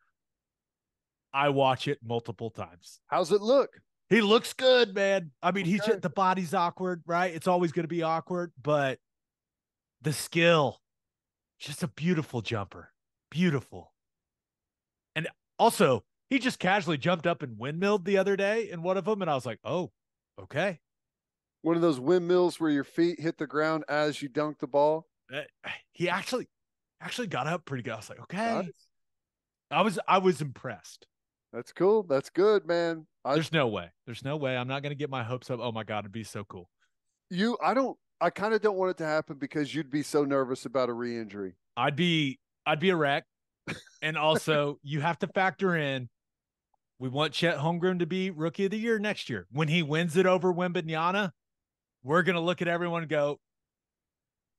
I watch it multiple times. How's it look? He looks good, man. I mean, the body's awkward, right? It's always going to be awkward, but the skill, just a beautiful jumper. Beautiful. And also, he just casually jumped up and windmilled the other day in one of them, and I was like, oh, okay. One of those windmills where your feet hit the ground as you dunk the ball. He actually got up pretty good. I was like, okay. Nice. I was impressed. That's cool. That's good, man. There's no way. I'm not going to get my hopes up. Oh my God, it'd be so cool. I kind of don't want it to happen because you'd be so nervous about a re-injury. I'd be a wreck. And also, you have to factor in, we want Chet Holmgren to be Rookie of the Year next year. When he wins it over Wembanyama, we're going to look at everyone and go,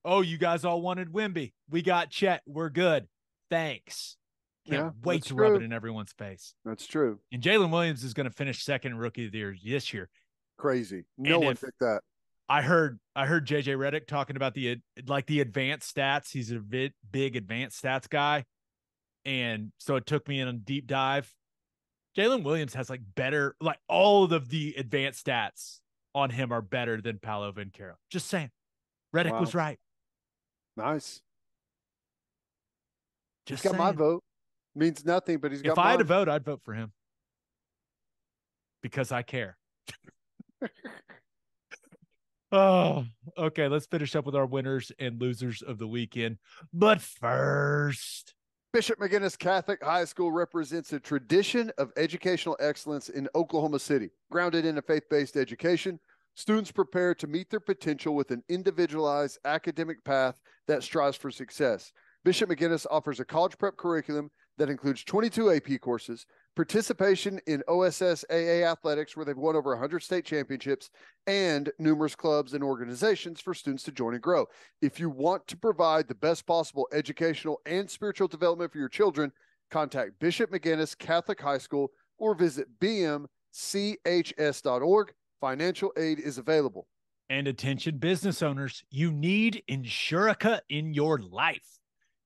oh, you guys all wanted Wemby. We got Chet. We're good. Thanks. Can't wait to rub it in everyone's face. That's true. And Jalen Williams is going to finish second Rookie of the Year this year. Crazy. No one picked that. I heard JJ Redick talking about the advanced stats. He's a big advanced stats guy. And so it took me in a deep dive. Jalen Williams has better, all of the advanced stats on him are better than Paolo Banchero. Just saying. Redick was right. Nice. Just got my vote. Means nothing, but he's got If I had a vote, I'd vote for him. Because I care. Oh, okay. Let's finish up with our winners and losers of the weekend. But first, Bishop McGuinness Catholic High School represents a tradition of educational excellence in Oklahoma City. Grounded in a faith-based education, students prepare to meet their potential with an individualized academic path that strives for success. Bishop McGuinness offers a college prep curriculum that includes 22 AP courses, participation in OSSAA athletics, where they've won over 100 state championships, and numerous clubs and organizations for students to join and grow. If you want to provide the best possible educational and spiritual development for your children, contact Bishop McGuinness Catholic High School or visit bmchs.org. Financial aid is available. And attention business owners, you need Insurica in your life.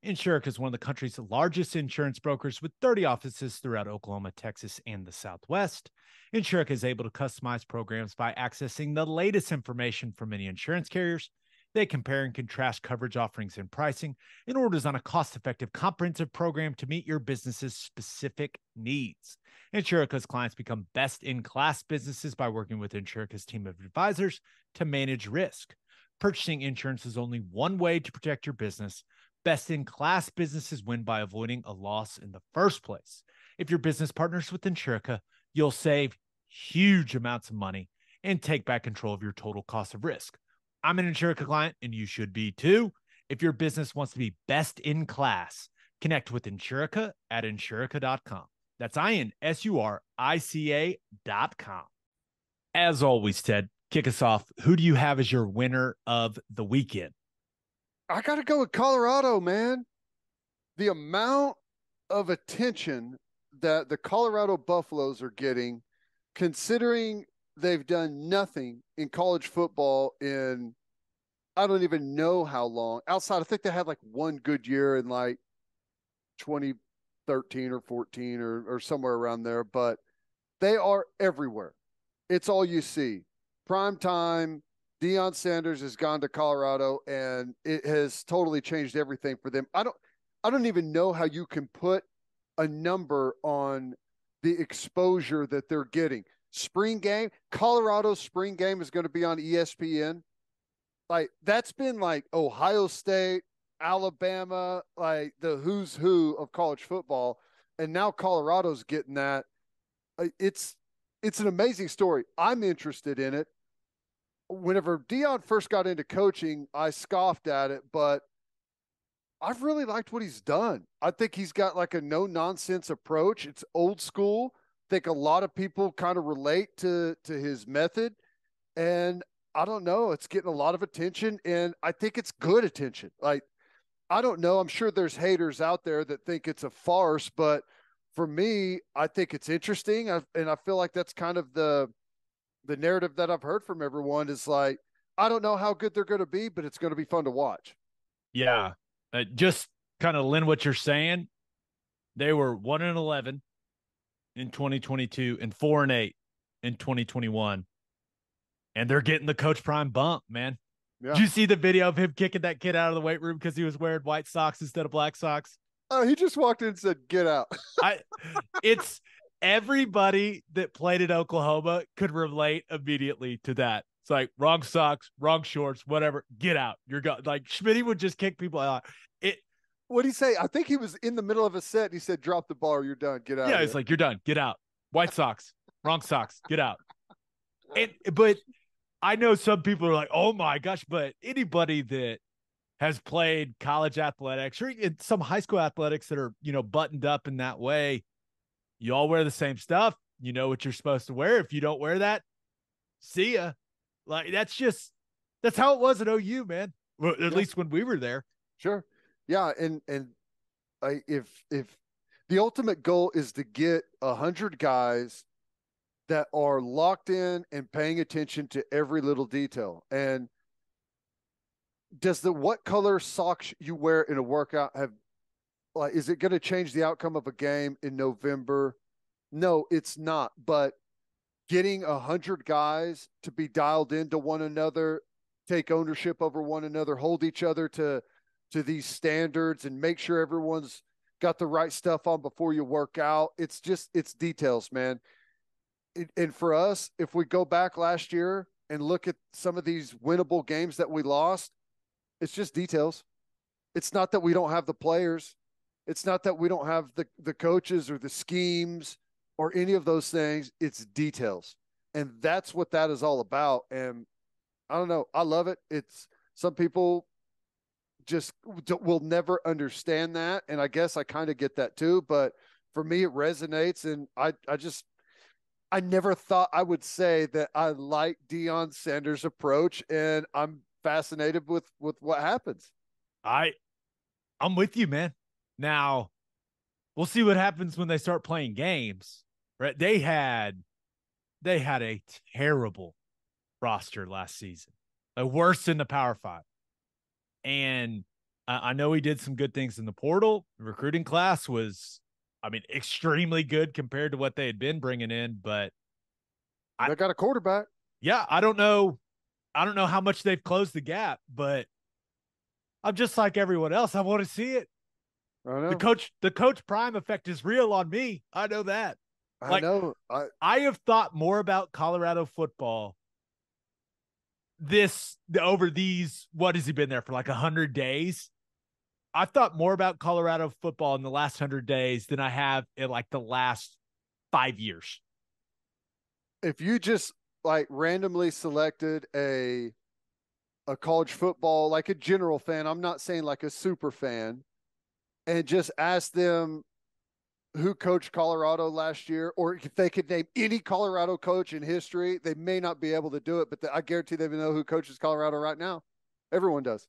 Insurica is one of the country's largest insurance brokers with 30 offices throughout Oklahoma, Texas, and the Southwest. Insurica is able to customize programs by accessing the latest information from many insurance carriers. They compare and contrast coverage offerings and pricing in order to design a cost-effective, comprehensive program to meet your business's specific needs. Insurica's clients become best-in-class businesses by working with Insurica's team of advisors to manage risk. Purchasing insurance is only one way to protect your business. Best-in-class businesses win by avoiding a loss in the first place. If your business partners with Insurica, you'll save huge amounts of money and take back control of your total cost of risk. I'm an Insurica client, and you should be too. If your business wants to be best in class, connect with Insurica at Insurica.com. That's INSURICA.com. As always, Ted, kick us off. Who do you have as your winner of the weekend? I got to go with Colorado, man. The amount of attention that the Colorado Buffaloes are getting, considering they've done nothing in college football in, I don't even know how long. Outside, I think they had like one good year in like 2013 or 14 or somewhere around there, but they are everywhere. It's all you see. Prime time, Deion Sanders has gone to Colorado, and it has totally changed everything for them. I don't even know how you can put a number on the exposure that they're getting. Spring game, Colorado's spring game is going to be on ESPN. Like, that's been like Ohio State, Alabama, like the who's who of college football, and now Colorado's getting that. It's an amazing story. I'm interested in it. Whenever Deion first got into coaching, I scoffed at it, but I've really liked what he's done. I think he's got like a no-nonsense approach. It's old school. I think a lot of people kind of relate to his method, and I don't know, it's getting a lot of attention, and I think it's good attention. Like, I don't know, I'm sure there's haters out there that think it's a farce, but for me, I think it's interesting, and I feel like that's kind of the narrative that I've heard from everyone is like, I don't know how good they're going to be, but it's going to be fun to watch. Yeah, just kind of lend what you're saying. They were 1-11 in 2022 and 4-8 in 2021, and they're getting the Coach Prime bump, man. Yeah. Did you see the video of him kicking that kid out of the weight room because he was wearing white socks instead of black socks? Oh, he just walked in and said, "Get out." It's everybody that played at Oklahoma could relate immediately to that. It's like, wrong socks, wrong shorts, whatever. Get out. You're gone. Like, Schmitty would just kick people out. What'd he say? I think he was in the middle of a set. And he said, "Drop the ball. You're done. Get out." Yeah, it's like, you're done. Get out. White socks, wrong socks. Get out. But I know some people are like, "Oh my gosh!" But anybody that has played college athletics or in some high school athletics that are, buttoned up in that way, you all wear the same stuff. You know what you're supposed to wear. If you don't wear that, see ya. Like, that's how it was at OU, man. Well, at least when we were there. Sure. Yeah. And if the ultimate goal is to get 100 guys that are locked in and paying attention to every little detail. And does what color socks you wear in a workout is it going to change the outcome of a game in November? No, it's not. But getting 100 guys to be dialed into one another, take ownership over one another, hold each other to these standards, and make sure everyone's got the right stuff on before you work out. It's details, man. And for us, if we go back last year and look at some of these winnable games that we lost, it's just details. It's not that we don't have the players. It's not that we don't have the coaches or the schemes or any of those things. It's details. And that's what that is all about. And I don't know. I love it. It's some people just will never understand that. And I guess I kind of get that too. But for me, it resonates. And I never thought I would say that I like Deion Sanders' approach, and I'm fascinated with what happens. I'm with you, man. Now, we'll see what happens when they start playing games, right? They had a terrible roster last season. like worse in the Power Five. And I know he did some good things in the portal. The recruiting class was, I mean, extremely good compared to what they had been bringing in. But They got a quarterback. Yeah, I don't know. I don't know how much they've closed the gap, but I'm just like everyone else. I want to see it. I know. The coach prime effect is real on me. I know that. I know. I have thought more about Colorado football over these, what has he been there for, like 100 days? I've thought more about Colorado football in the last 100 days than I have in like the last 5 years. If you just like randomly selected a college football, like a general fan, I'm not saying like a super fan, and just asked them who coached Colorado last year, or if they could name any Colorado coach in history, they may not be able to do it, but I guarantee they know who coaches Colorado right now. Everyone does.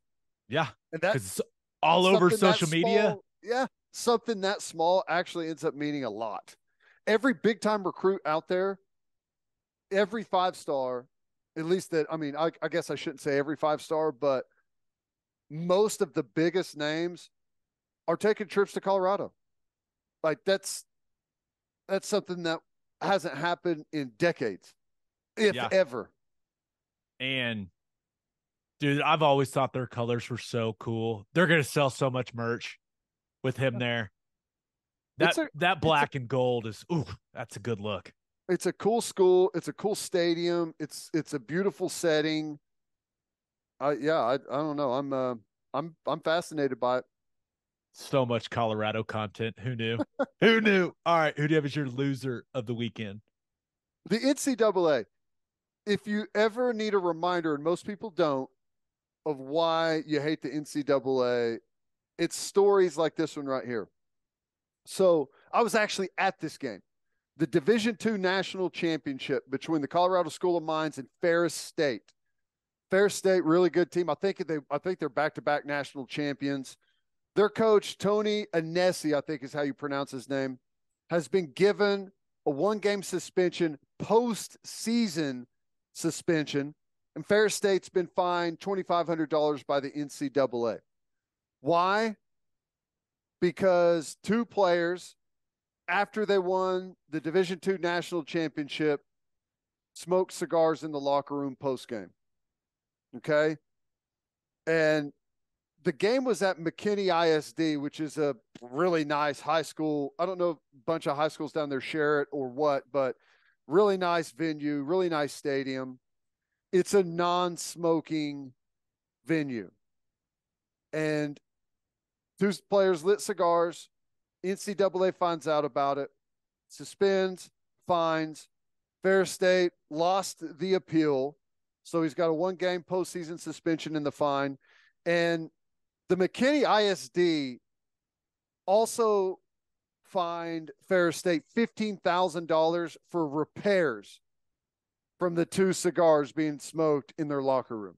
Yeah. And that's all over social media. Yeah. Something that small actually ends up meaning a lot. Every big time recruit out there, every 5-star, at least that, I mean, I guess I shouldn't say every 5-star, but most of the biggest names are taking trips to Colorado. Like that's something that hasn't happened in decades, if ever. And dude, I've always thought their colors were so cool. They're going to sell so much merch with him there. That black and gold is, that's a good look. It's a cool school. It's a cool stadium. It's a beautiful setting. I don't know. I'm fascinated by it. So much Colorado content. Who knew? Who knew? All right. Who do you have as your loser of the weekend? The NCAA. If you ever need a reminder, and most people don't, of why you hate the NCAA, it's stories like this one right here. So I was actually at this game, the Division II National Championship between the Colorado School of Mines and Ferris State. Ferris State, really good team. I think they're back-to-back national champions. Their coach, Tony Annese, I think is how you pronounce his name, has been given a 1-game suspension, post-season suspension, and Ferris State's been fined $2,500 by the NCAA. Why? Because 2 players, after they won the Division II National Championship, smoked cigars in the locker room post-game. Okay? And the game was at McKinney ISD, which is a really nice high school. I don't know if a bunch of high schools down there share it or what, but really nice venue, really nice stadium. It's a non-smoking venue. And 2 players lit cigars. NCAA finds out about it, suspends, fines. Ferris State lost the appeal, so he's got a 1-game postseason suspension and the fine. And the McKinney ISD also fined Ferris State $15,000 for repairs from the 2 cigars being smoked in their locker room.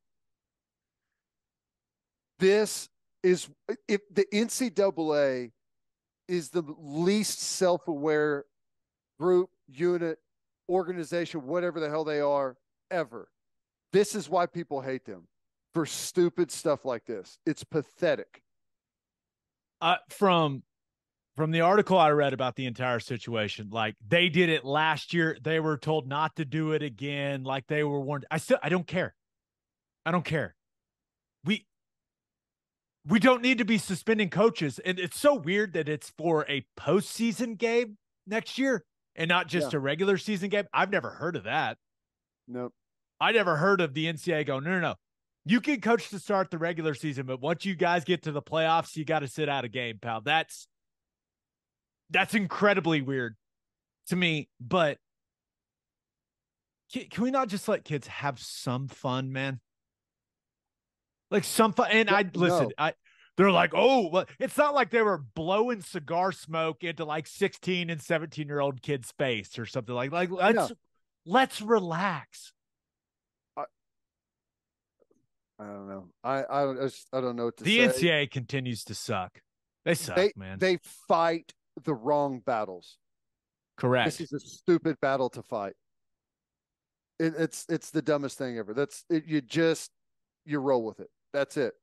This is, if the NCAA is the least self-aware group, unit, organization, whatever the hell they are, ever. This is why people hate them. For stupid stuff like this. It's pathetic. From the article I read about the entire situation, like they did it last year. They were told not to do it again. Like they were warned. I don't care. I don't care. We don't need to be suspending coaches. And it's so weird that it's for a postseason game next year and not just a regular season game. I've never heard of that. Nope. I never heard of the NCAA going, no. You can coach to start the regular season, but once you guys get to the playoffs, you got to sit out a game, pal. That's incredibly weird to me. But can we not just let kids have some fun, man? Like some fun. And they're like, oh, well, it's not like they were blowing cigar smoke into like 16 and 17-year-old kids' face or something like let's relax. I don't know. I don't know what to say. The NCAA continues to suck. They suck, man. They fight the wrong battles. Correct. This is a stupid battle to fight. It's the dumbest thing ever. you roll with it. That's it.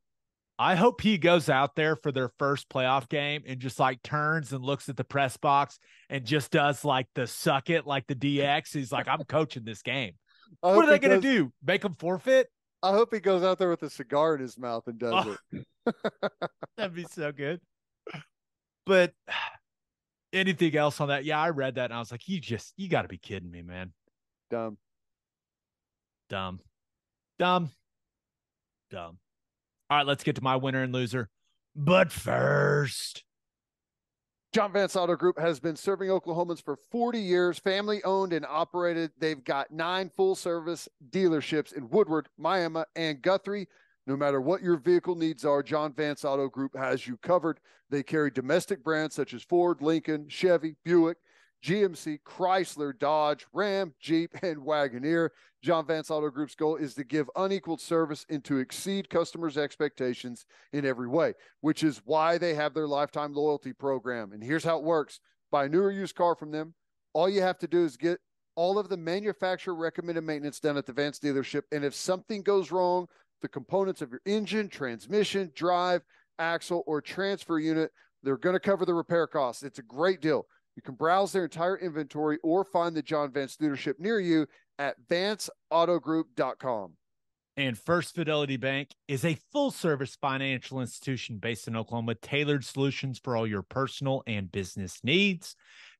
I hope he goes out there for their first playoff game and just like turns and looks at the press box and just does like the suck it, like the DX. He's like, I'm coaching this game. What are they going to do? Make them forfeit? I hope he goes out there with a cigar in his mouth and does it. That'd be so good. But anything else on that? Yeah, I read that and I was like, you got to be kidding me, man. Dumb. All right, let's get to my winner and loser. But first, John Vance Auto Group has been serving Oklahomans for 40 years, family owned and operated. They've got 9 full service dealerships in Woodward, Miami, and Guthrie. No matter what your vehicle needs are, John Vance Auto Group has you covered. They carry domestic brands such as Ford, Lincoln, Chevy, Buick, GMC, Chrysler, Dodge, Ram, Jeep, and Wagoneer. John Vance Auto Group's goal is to give unequaled service and to exceed customers' expectations in every way, which is why they have their lifetime loyalty program. And here's how it works. Buy a new or used car from them. All you have to do is get all of the manufacturer recommended maintenance done at the Vance dealership. And if something goes wrong, the components of your engine, transmission, drive, axle, or transfer unit, they're going to cover the repair costs. It's a great deal. You can browse their entire inventory or find the John Vance dealership near you at vanceautogroup.com. And First Fidelity Bank is a full-service financial institution based in Oklahoma, tailored solutions for all your personal and business needs.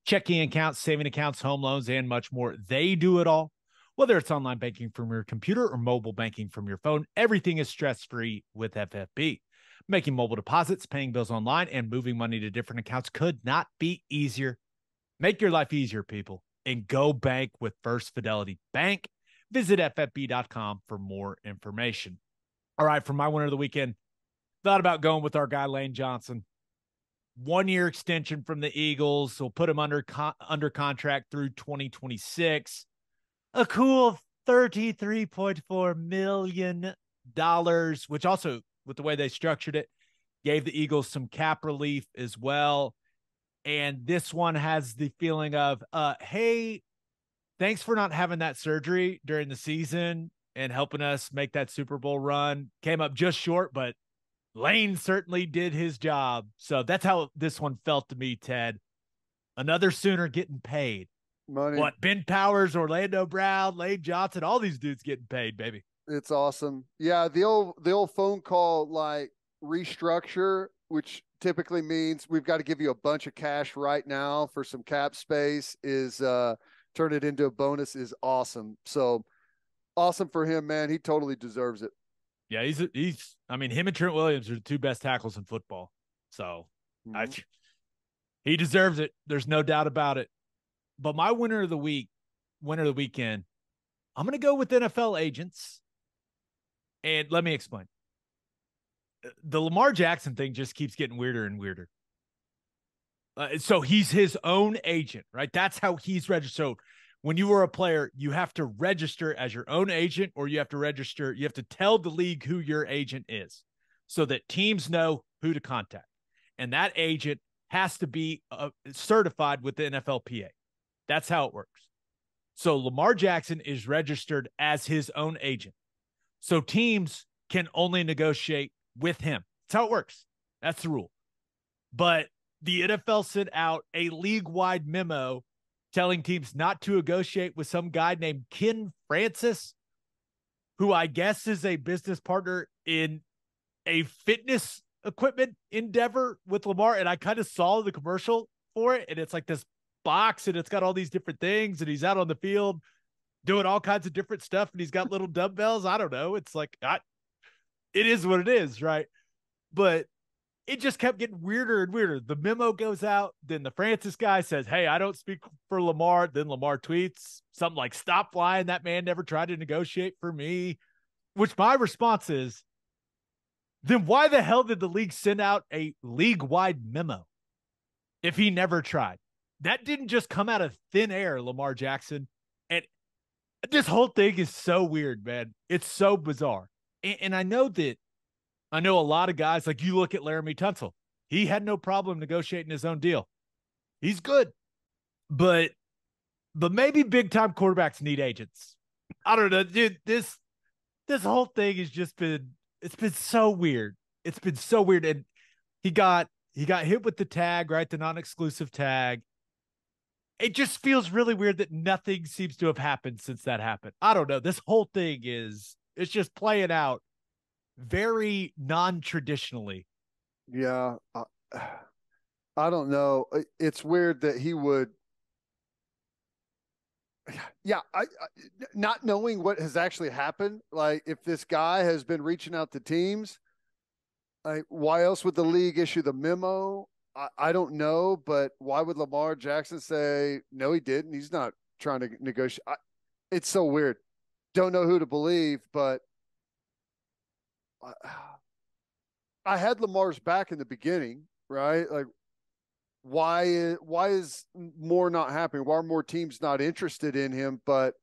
Checking accounts, saving accounts, home loans, and much more. They do it all. Whether it's online banking from your computer or mobile banking from your phone, everything is stress-free with FFB. Making mobile deposits, paying bills online, and moving money to different accounts could not be easier. Make your life easier, people, and go bank with First Fidelity Bank. Visit ffb.com for more information. All right, for my winner of the weekend, thought about going with our guy, Lane Johnson. 1-year extension from the Eagles. We'll put him under contract through 2026. A cool $33.4 million, which also, with the way they structured it, gave the Eagles some cap relief as well. And this one has the feeling of, hey, thanks for not having that surgery during the season and helping us make that Super Bowl run. Came up just short, but Lane certainly did his job. So that's how this one felt to me, Ted. Another Sooner getting paid. Money. What, Ben Powers, Orlando Brown, Lane Johnson, all these dudes getting paid, baby. It's awesome. Yeah, the old phone call like restructure, which typically means we've got to give you a bunch of cash right now for some cap space, is turn it into a bonus, is awesome. So awesome for him, man. He totally deserves it. Yeah, he's I mean, him and Trent Williams are the 2 best tackles in football. So he deserves it. There's no doubt about it. But my winner of the weekend, I'm going to go with NFL agents. And let me explain. The Lamar Jackson thing just keeps getting weirder and weirder. So he's his own agent, right? That's how he's registered. So when you were a player, you have to register as your own agent, or you have to tell the league who your agent is so that teams know who to contact. And that agent has to be certified with the NFLPA. That's how it works. So Lamar Jackson is registered as his own agent. So teams can only negotiate with him. That's how it works. That's the rule. But the NFL sent out a league-wide memo telling teams not to negotiate with some guy named Ken Francis, who I guess is a business partner in a fitness equipment endeavor with Lamar. And I kind of saw the commercial for it, and it's like this box, and it's got all these different things, and he's out on the field doing all kinds of different stuff, and he's got little dumbbells. I don't know. It's like, it is what it is, right? But it just kept getting weirder and weirder. The memo goes out. Then the Francis guy says, hey, I don't speak for Lamar. Then Lamar tweets something like, stop lying. That man never tried to negotiate for me, which my response is, then why the hell did the league send out a league-wide memo if he never tried? That didn't just come out of thin air, Lamar Jackson. And this whole thing is so weird, man. It's so bizarre. And I know a lot of guys, like you look at Laramie Tunsil, he had no problem negotiating his own deal. He's good. But maybe big-time quarterbacks need agents. I don't know, dude. this whole thing has just it's been so weird. It's been so weird. And he got hit with the tag, right? The non-exclusive tag. It just feels really weird that nothing seems to have happened since that happened. I don't know. This whole thing it's just playing out very non-traditionally. Yeah. I don't know. It's weird that he would. Yeah, not knowing what has actually happened. Like, if this guy has been reaching out to teams, like, why else would the league issue the memo? I don't know, but why would Lamar Jackson say no? He didn't. He's not trying to negotiate. It's so weird. Don't know who to believe, but I had Lamar's back in the beginning, right? Like, why is more not happening? Why are more teams not interested in him? But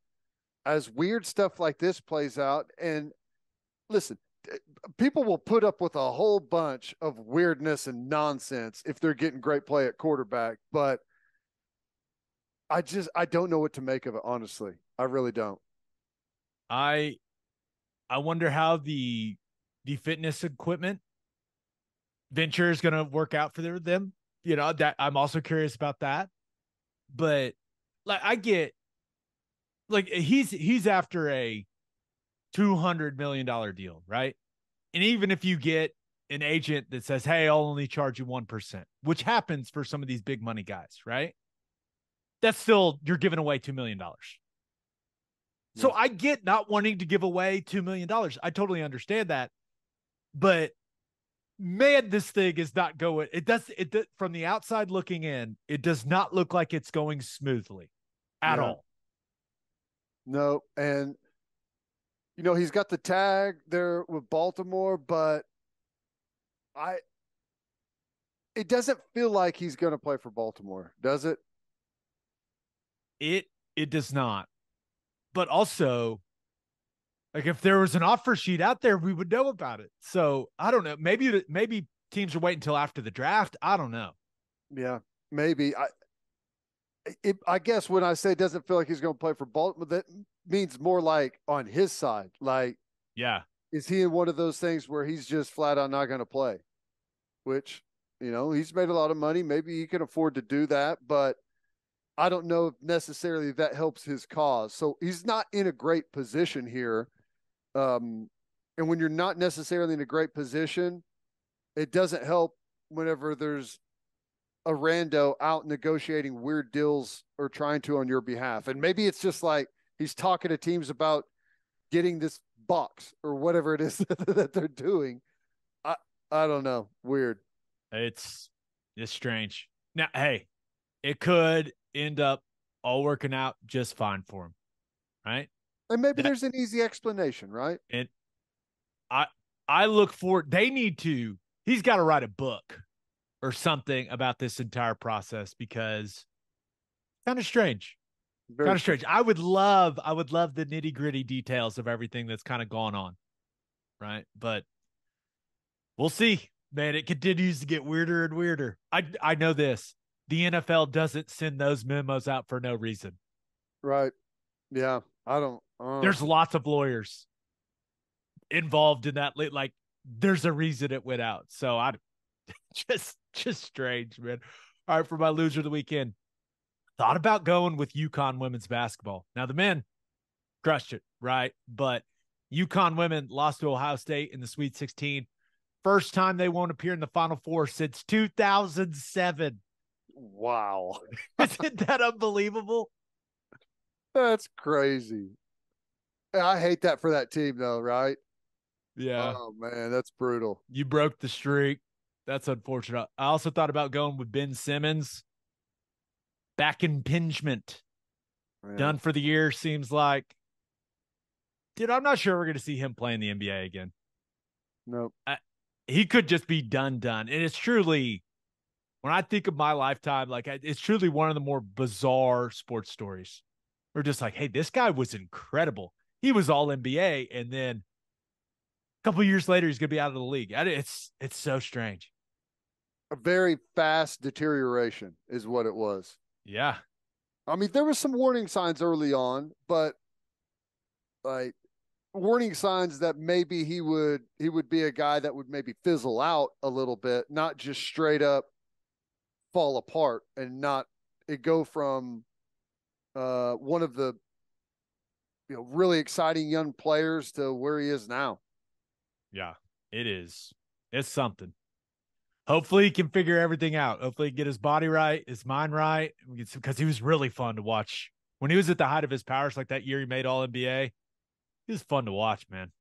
as weird stuff like this plays out, and listen, people will put up with a whole bunch of weirdness and nonsense if they're getting great play at quarterback. But I don't know what to make of it, honestly. I really don't. I wonder how the fitness equipment venture is going to work out for them. You know, that I'm also curious about that. But like, I get, like, he's after a $200 million deal, right? And even if you get an agent that says, hey, I'll only charge you 1%, which happens for some of these big money guys, right? That's still, you're giving away $2 million. So Yeah. I get not wanting to give away $2 million. I totally understand that. But man, this thing is not going. It from the outside looking in, it does not look like it's going smoothly at Yeah. all. No. And, he's got the tag there with Baltimore, but it doesn't feel like he's going to play for Baltimore, does it? It does not. But also, like, if there was an offer sheet out there, we would know about it. So I don't know. Maybe teams are waiting until after the draft. I don't know. Yeah, maybe. I guess when I say it doesn't feel like he's going to play for Baltimore, that means more like on his side. Like, Yeah. is he in one of those things where he's just flat out not going to play? Which, he's made a lot of money. Maybe he can afford to do that, but I don't know if necessarily that helps his cause. So he's not in a great position here. And when you're not necessarily in a great position, it doesn't help whenever there's a rando out negotiating weird deals or trying to on your behalf. And maybe it's just like he's talking to teams about getting this box or whatever it is that they're doing. I don't know. Weird. It's strange. Now, hey, it could end up all working out just fine for him, right? And maybe there's an easy explanation, right? And I look for, he's got to write a book or something about this entire process, because kind of strange. Kind of strange. I would love the nitty-gritty details of everything that's kind of gone on, right? But we'll see, man. It continues to get weirder and weirder. I know this. The NFL doesn't send those memos out for no reason. Right. Yeah. I don't. There's lots of lawyers involved in that. Like, there's a reason it went out. So I just strange, man. All right, for my loser of the weekend, thought about going with UConn women's basketball. Now, the men crushed it, right? But UConn women lost to Ohio State in the Sweet 16. First time they won't appear in the Final Four since 2007. Wow. Isn't that unbelievable? That's crazy. I hate that for that team, though, right? Yeah. Oh, man, that's brutal. You broke the streak. That's unfortunate. I also thought about going with Ben Simmons. Back impingement. Yeah. Done for the year, seems like. Dude, I'm not sure we're going to see him play in the NBA again. Nope. He could just be done. And it's truly, when I think of my lifetime, like, it's truly one of the more bizarre sports stories. We're just like, hey, this guy was incredible. He was all NBA, and then a couple of years later, he's going to be out of the league. It's so strange. A very fast deterioration is what it was. Yeah. I mean, there were some warning signs early on, but like, warning signs that maybe he would be a guy that would maybe fizzle out a little bit, not just straight up fall apart and not it go from one of the really exciting young players to where he is now. Yeah, it is. It's something. Hopefully he can figure everything out. Hopefully he can get his body right, his mind right, because he was really fun to watch. When he was at the height of his powers, like that year he made All-NBA, he was fun to watch, man.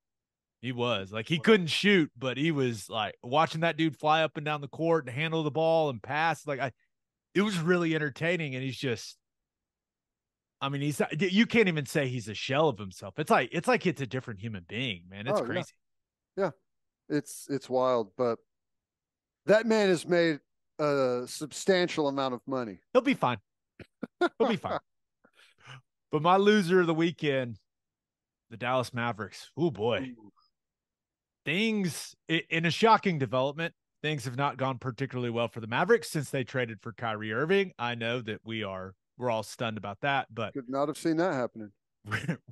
He was. Like, he couldn't shoot, but he was like watching that dude fly up and down the court and handle the ball and pass. It was really entertaining. And he's just, I mean, you can't even say he's a shell of himself. It's like it's a different human being, man. It's crazy. Yeah. It's wild, but that man has made a substantial amount of money. He'll be fine. He'll be fine. But my loser of the weekend, the Dallas Mavericks. Oh, boy. Things, in a shocking development, things have not gone particularly well for the Mavericks since they traded for Kyrie Irving. I know that we're all stunned about that, but could not have seen that happening.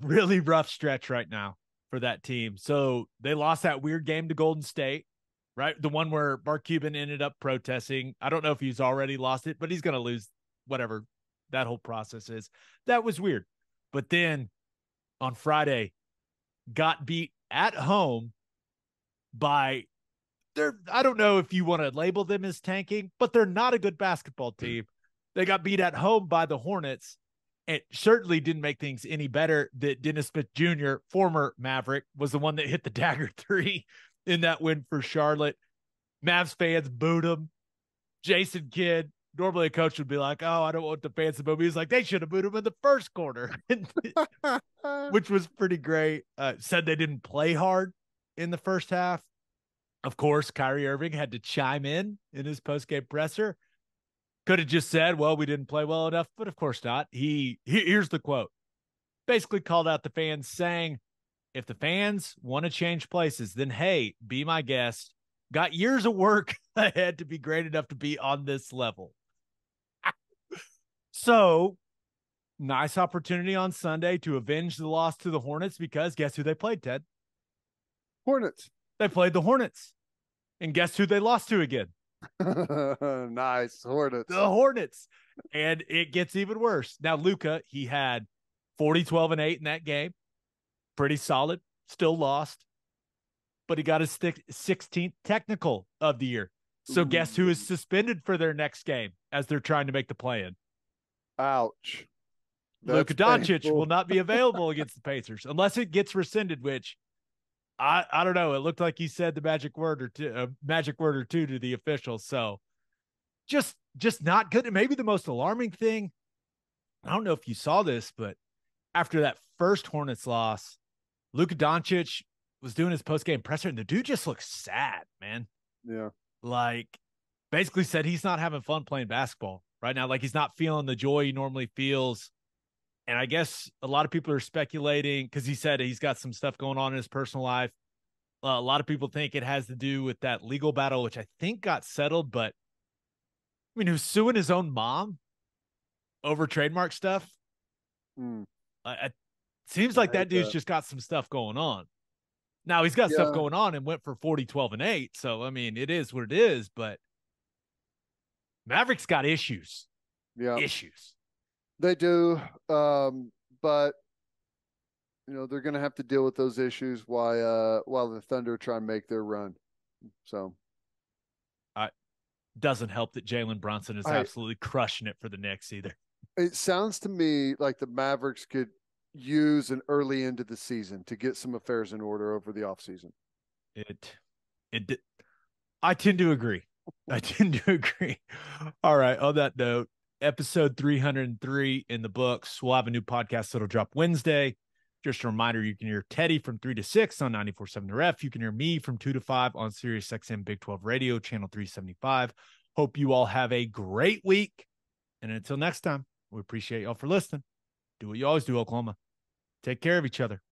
Really rough stretch right now for that team. So they lost that weird game to Golden State, right? The one where Mark Cuban ended up protesting. I don't know if he's already lost it, but he's going to lose whatever that whole process is. That was weird. But then on Friday, got beat at home by I don't know if you want to label them as tanking, but they're not a good basketball team. They got beat at home by the Hornets. It certainly didn't make things any better that Dennis Smith Jr., former Maverick, was the one that hit the dagger 3 in that win for Charlotte. Mavs fans booed him. Jason Kidd, normally a coach would be like, oh, I don't want the fans to boo me. He's like, they should have booed him in the first quarter, which was pretty great. Said they didn't play hard in the first half. Of course, Kyrie Irving had to chime in his post-game presser. Could have just said, well, we didn't play well enough, but of course not. Here's the quote. Basically called out the fans saying, if the fans want to change places, then hey, be my guest. Got years of work ahead to be great enough to be on this level. So, nice opportunity on Sunday to avenge the loss to the Hornets, because guess who they played, Ted? Hornets. They played the Hornets. And guess who they lost to again? Nice. Hornets. The Hornets. And it gets even worse. Now, Luka, he had 40, 12, and 8 in that game. Pretty solid. Still lost. But he got his 16th technical of the year. So guess who is suspended for their next game as they're trying to make the play-in? Ouch. Luka Doncic will not be available against the Pacers unless it gets rescinded, which I don't know. It looked like he said the magic word or two to the officials. So just not good. And maybe the most alarming thing, I don't know if you saw this, but after that first Hornets loss, Luka Doncic was doing his post-game presser, and the dude just looks sad, man. Yeah. Like, basically said he's not having fun playing basketball right now. Like, he's not feeling the joy he normally feels. And I guess a lot of people are speculating, because he said he's got some stuff going on in his personal life. A lot of people think it has to do with that legal battle, which I think got settled. But, I mean, who's suing his own mom over trademark stuff? It seems like that dude's just got some stuff going on. Now, he's got stuff going on and went for 40, 12, and 8. So, I mean, it is what it is. But Mavericks got issues. Yeah. Issues. They do, but they're going to have to deal with those issues while the Thunder try and make their run. So, doesn't help that Jalen Brunson is absolutely crushing it for the Knicks either. It sounds to me like the Mavericks could use an early end of the season to get some affairs in order over the offseason. I tend to agree. All right. On that note, episode 303 in the books. We'll have a new podcast that'll drop Wednesday. Just a reminder, you can hear Teddy from 3 to 6 on 94.7 The Ref. You can hear me from 2 to 5 on Sirius XM Big 12 Radio, channel 375. Hope you all have a great week. And until next time, we appreciate y'all for listening. Do what you always do, Oklahoma. Take care of each other.